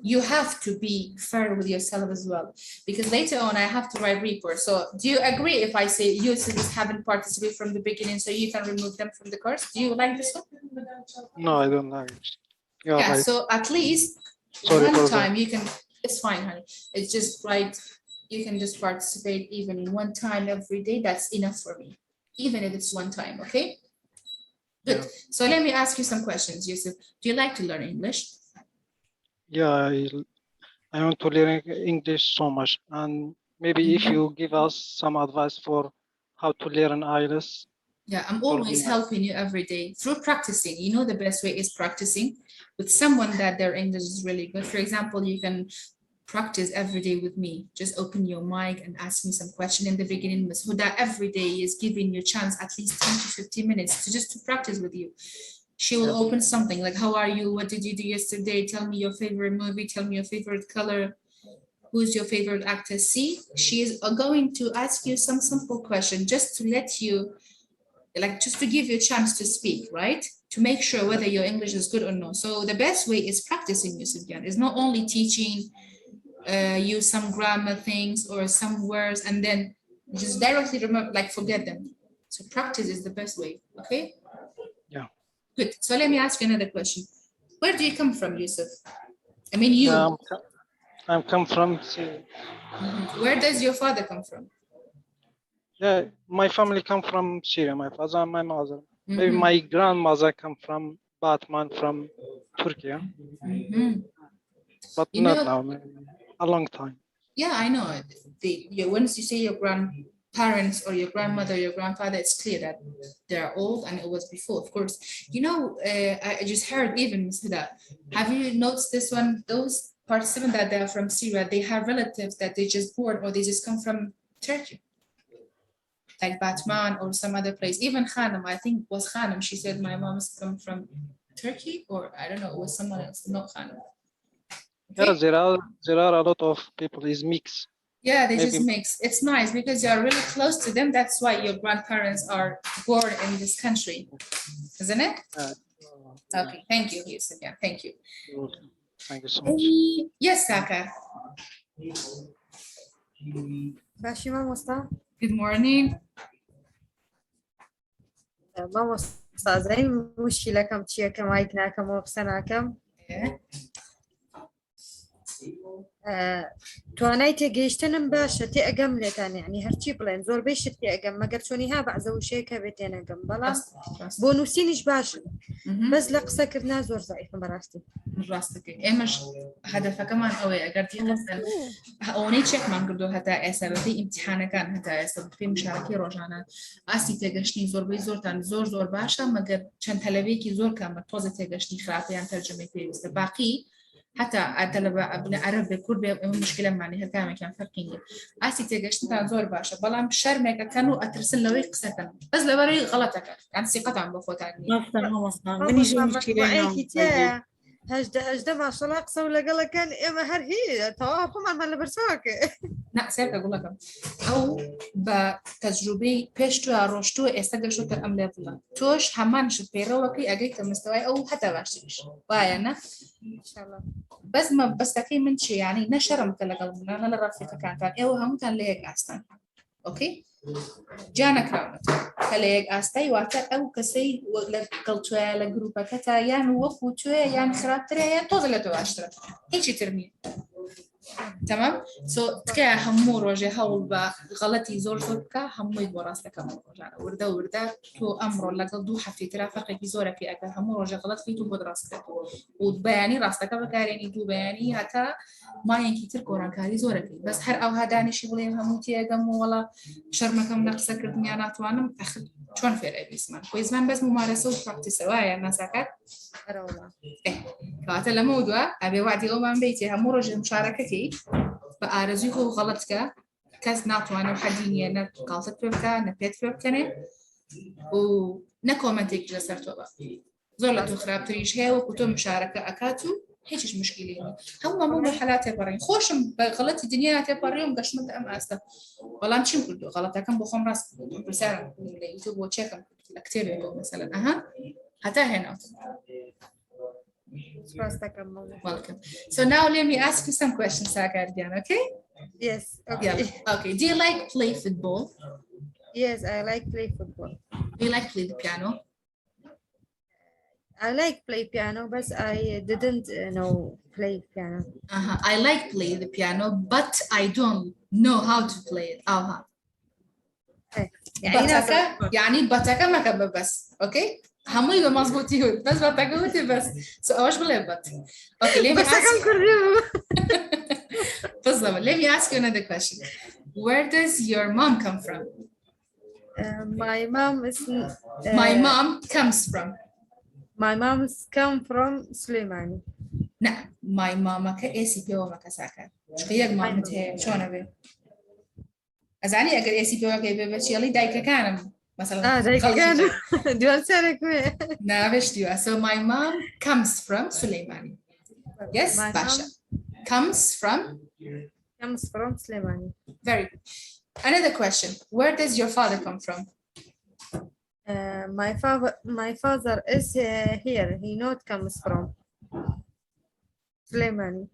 You have to be fair with yourself as well, because later on I have to write reports. So do you agree if I say you students haven't participated from the beginning, so you can remove them from the course? Do you like this one? No, I don't like it. Yeah, right. So at least one time you can, it's fine, honey. It's just right. You can just participate even in one time every day. That's enough for me, even if it's one time, okay? Good. Yeah. So let me ask you some questions, Yusuf. Do you like to learn English? Yeah, I want to learn English so much, and maybe if you give us some advice for how to learn IELTS. Yeah, I'm always helping you every day through practicing. You know, the best way is practicing with someone that their English is really good. For example, you can practice every day with me. Just open your mic and ask me some question in the beginning. Ms. Huda every day is giving you a chance at least 10 to 15 minutes to just to practice with you. She will open something like, how are you? What did you do yesterday? Tell me your favorite movie. Tell me your favorite color. Who's your favorite actor? See, she is going to ask you some simple question just to let you, like just to give you a chance to speak, right? To make sure whether your English is good or not. So the best way is practicing, Yusuf Jan. It's not only teaching you some grammar things or some words and then just directly remember, like forget them. So practice is the best way, okay? Yeah. Good. So let me ask you another question. Where do you come from, Yusuf? I mean, you. I'm come from Syria. Where does your father come from? Yeah, my family come from Syria, my father and my mother. Maybe my grandmother come from Batman from Turkey. But You not know, now, a long time. Yeah, I know. Once you say your grandparents or your grandmother, your grandfather, it's clear that they're old and it was before, of course. You know, I just heard even that. Have you noticed this one? Those participants that they're from Syria, they have relatives that they just born or they just come from Turkey. Like Batman or some other place. Even Khanam, I think was Khanam. She said my mom's come from Turkey, or I don't know, it was someone else, not Khanam. Okay. Yeah, there are a lot of people is mix. Yeah, they just mix. It's nice because you're really close to them. That's why your grandparents are born in this country, isn't it? Okay, thank you, Yusuf. Yeah, thank you. Thank you so much. Yes, Saka. Good morning. ماما أستاذي مشكلة كم تشيا كم عيكنا كم وبسنا كم توانای تێگەیشتنم باشە تێئەگەم لێتان یعنی هەرچی بڵێن زۆر بێشت تێئەگەم مەگەر چۆنی ها بەعزە وشەیەکە بێت تێنەگەم بەڵام بۆ نووسینیش باشن بەس لە قسەکردنا زۆر زایفم بەڕاستی ڕاستەکەی ئێمەش هەدەفەکەمان ئەوەیە ئەگەر تێنەسەن ئەوەی چێکمان کردو هەتا ئێستا بەپێی ئیمتیحانەکان هەتا ئێستا بەپێی مشارەکەی ڕۆژانە ئاستی تێگەشتنی زۆربەی زۆرتان زۆر باشە مەگەر چەند تەلەبێکی زۆر کامە تۆزە تێگەشتنی خراپەیان تەرجەمەی پێویستە باقی حتى أدلب ابن عربي كل مشكلة معني هالكلام كان فرقيني أسي تجشت تنظر باشا بلام شرمك كانوا أترسل لوي قصة بس لوري غلطك يعني ثقة عن بفوتاني مني جو مشكلة هجده ما شاء الله قصة ولا قال كان إما هي توافق مع البرساك لا سيرك أقول لك أو بتجربي بيشتو عروشتو استجشتو تأمل الله توش همان شت بيروكي أجيت المستوى أو حتى باشتريش وايانا إن شاء الله بس ما بستكي من شيء يعني نشرم كلا قلبنا أنا الرفيقة كانت إيه هم كان ليك أصلا أوكي جانا كرامت كليك أستي واتر أو كسي ولا قلتوا لا جروبا كتا يعني وقوتوا يعني خرابتري يعني توزلتوا عشرة هيك ترمي تمام سو تكا همو روجه هول بغلطي زور بكا همو يبراستك همو روجه وردا تو امر لا قدو حفي ترافقي في زورك في اكل همو روجه غلط في تو بدراستك وبياني راستك بكاريني تو بياني حتى ما ينكي تركوران كاري زورك بس هر او هاداني شي بلي همو تيغم ولا شرمكم نقص كردني انا توانم اخر شلون في الاسمان كويس من بس ممارسه وبراكتس وايا ناسكت والله كاتل الموضوع ابي وعدي من بيتي همو روجه مشاركتي بأرزوه غلطك كاس ناتوانا وحديني أنا قالت بيبكا نبيت بيبكني ونكومنتك جسرتوا بقى زولة خراب تريش هي وكتو مشاركة أكاتو هيش مشكلة هم مو بالحالات يبرين خوش بغلط الدنيا تبريهم قشمت أم أستا والله مشي كله غلطة كم بخم راس برسالة يوتيوب وتشيكم أكتير مثلا حتى هنا Welcome. So now let me ask you some questions, Sagardian, okay? Yes. Okay. Yeah. Okay. Do you like play football? Yes, I like play football. Do you like play the piano? I like play piano, but I didn't know play piano. I like play the piano, but I don't know how to play it. يعني بتاكا ما كبر بس, okay? هم يبقى مظبوطين بس بتاكوتي بس سؤالش بلعبت. Okay, let me ask. بالضبط. Let me ask you another question. Where does your mom come from? My mom is My mom comes from. My mom's come from Suleimani. نعم my mama كأسي بيوما كساكا شقيق ماما تهي شون أبي أزاني أقول أسي بيوما كي بيبتشي يلي دايكا كان مثلا دايكا كان ديوان سارك نعرفش ديوا so my mom comes from Suleimani yes Basha comes from Suleimani. Very good. Another question, where does your father come from? My father is here. He not comes from Suleimani.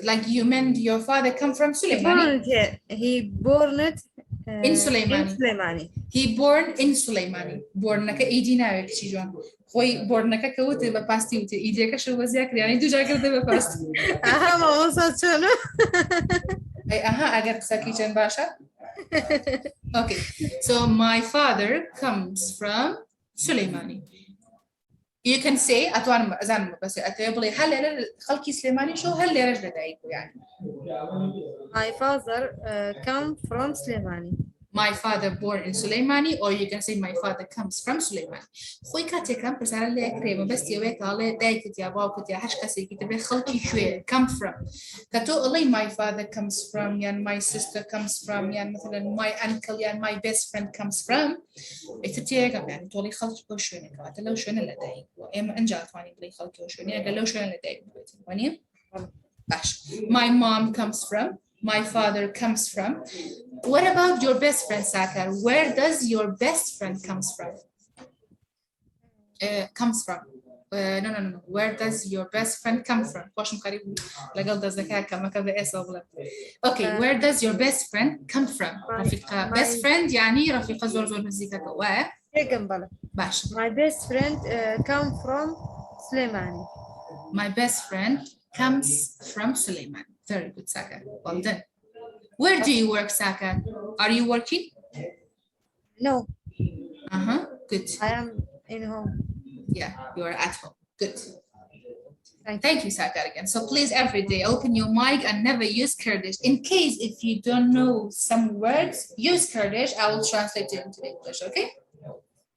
Like you meant your father come from Suleimani? He born in Suleimani. He born in Suleimani. Born naka idina yakchijon. Khoi born naka kawte ba pasti ute idea ka shruba ziakri yani du jaa karte ba past. Aha ma wasat shunu. Ay aha agar saki chan basha. Okay. So my father comes from Suleimani. You can say أتوان أزان بس أتقولي هل خلقي سليماني شو هل رجل دايكو يعني. My father come from Suleimani. My father born in Suleimani, or you can say my father comes from Suleimani. خوي كاتي كم بس على اللي أكريمه بس يويك على دايكت يا باوكت يا حش كسي كتبي خلقي شوية come from. كتو اللي my father comes from يعني my sister comes from يعني مثلا my uncle يعني my best friend comes from. إتتيجا يعني تولي خلقي وشوية كات لو شوية اللي دايك وإما أنجات واني بلي خلقي وشوية قال لو شوية اللي دايك واني باش. My mom comes from. My father comes from. What about your best friend, Sakar? Where does your best friend comes from? Comes from. No. Where does your best friend come from? Okay, where does your best friend come from? رفيقة best friend يعني رفيقة زور مزيكا كوا. باش. My best friend come from Suleimani. My best friend comes from Suleimani. Very good, Sakar. Well done. Where do you work, Sakar? Are you working? No. Good. I am in home. Yeah, you are at home. Good. Thank you, Sakar, again. So please, every day, open your mic and never use Kurdish. In case if you don't know some words, use Kurdish. I will translate it into English, okay?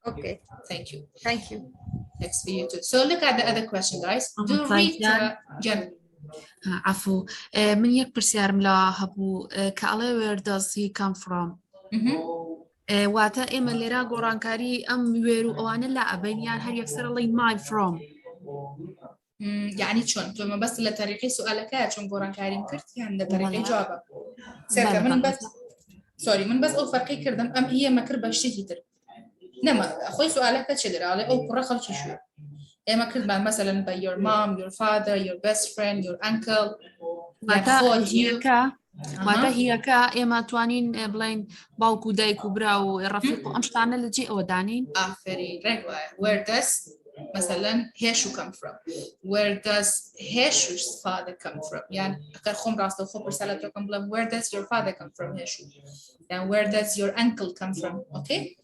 Okay. Thank you. Thank you. Next for you too. So look at the other question, guys. Do read Jen. عفو من يك برسيار ملا هبو كأله where does he come from واتا إما اللي را قران كاري أم ويرو أوانا لا أبينيان هل يكسر لي my from يعني شون تو ما بس لطريقي سؤالك شون قران كاري مكرت يعني لطريقي جوابه سيرك من بس سوري من بس أو فرقي كردم أم هي مكربة شيء تر نما أخوي سؤالك تشدر على أو برا خلشي شو إما كنت مثلا by your mom, your father, your best friend, your uncle. واتا هي كا إما توانين بلين باوكو دايكو براو رفيقو أمشتانا لجي أو دانين. Very right. Where does مثلا هيشو come from? Where does هيشو's father come from? يعني أكثر خم راسته خم برسالة رقم بلام. Where does your father come from هيشو? And where does your uncle come from? Okay?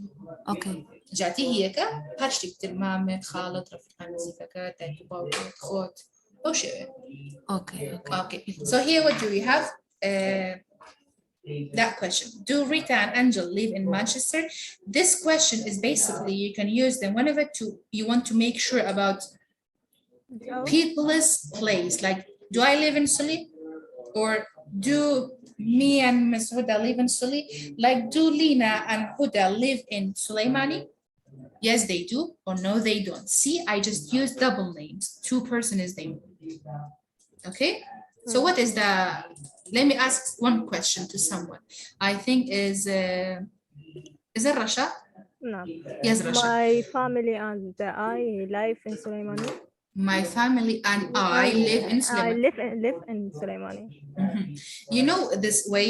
Okay. جاتي هي كا هرشتي كتير مامة خالد رفيقة نزيفك دايكو باوكو خوت أو شيء. Okay. So here what do we have? That question. Do Rita and Angel live in Manchester? This question is basically you can use them whenever you want to make sure about people's place. Like, do I live in Sully? Or do me and Miss Huda live in Sully? Like, do Lina and Huda live in Suleimani? Yes, they do. Or no, they don't. See, I just used double names. Two-person is name. Okay? So what is the, let me ask one question to someone. I think is it Rasha? No. Yes, Rasha. My family and I live in Suleimani. My family and I live in Suleimani. I live in Suleimani. You know this way,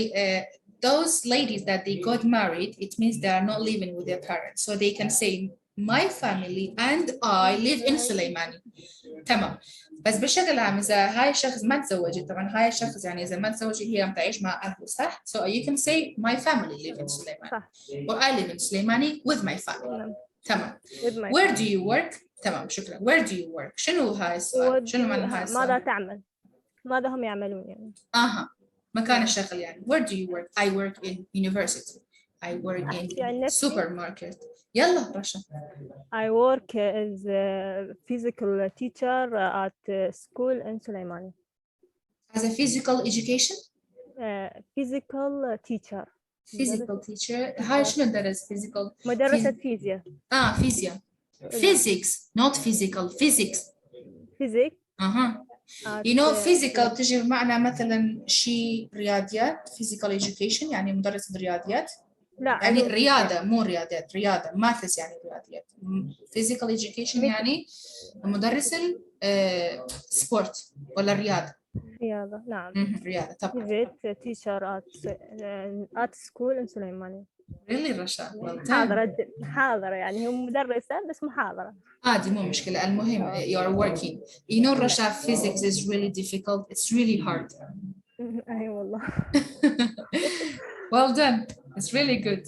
those ladies that they got married, it means they are not living with their parents. So they can say, my family and I live in Suleimani. تمام. بس بشكل عام إذا هاي الشخص ما تزوجت طبعا هاي الشخص يعني إذا ما تزوجت هي عم تعيش مع أهله صح؟ So you can say my family live in Suleimani. Or I live in Suleimani with my family. تمام. Where do you work? تمام شكرا. Where do you work? شنو هاي السؤال؟ شنو معنى هاي السؤال؟ ماذا تعمل؟ ماذا هم يعملون يعني؟ مكان الشغل يعني. Where do you work? I work in university. I work in supermarket. يلا رشا. I work as a physical teacher at school in Sulaimani. As a physical education? Physical teacher. Physical teacher. هاي شنو درس physical؟ مدرسة فيزياء. فيزياء. Physics, not physical. Physics. Physics. You know physical تجي بمعنى مثلا شيء رياضيات physical education يعني مدرس رياضيات. لا يعني رياضة مو رياضيات رياضة ماثس يعني رياضيات. physical education يعني مدرس سبورت ولا رياضة. رياضة نعم. رياضة طبعا. teacher at school in سليمانية. really رشا. محاضرة يعني هو مدرسة بس محاضرة. دي مو مشكلة المهم you are working. You know رشا physics is really difficult. It's really hard. أي والله. Well done. It's really good.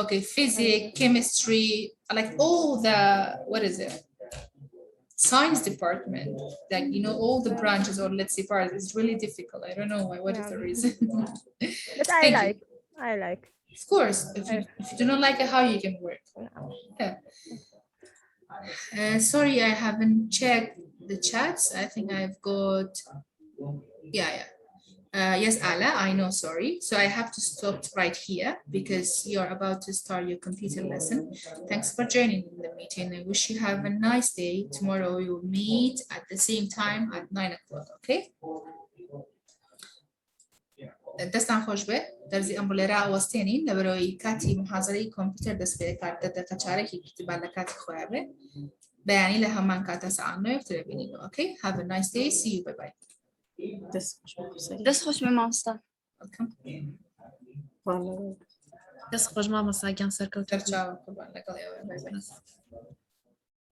Okay, physics, chemistry, like all the, what is it? Science department, like, you know, all the branches or let's say parts, it's really difficult. I don't know why, what is the reason? But I like. Of course, if you do not like it, how you can work? Yeah. Sorry, I haven't checked the chats. I think I've got, yeah. Yes, Ala, I know, sorry. So I have to stop right here because you're about to start your computer lesson. Thanks for joining in the meeting. I wish you have a nice day. Tomorrow we will meet at the same time at 9 o'clock, okay? دستان خوش به درزی امبولرا وستینی نبروی کاتی محاضره کامپیوتر دست به کار داده کچاره کی کتب على کات خواه به بیانی له همان کات ساعت نفتر بینید. Okay, have a nice day. See you. Bye bye. دست خوش ماما استاد. دست خوش ماما ساگان سرکوت. چاو قربان لگالی. Bye bye.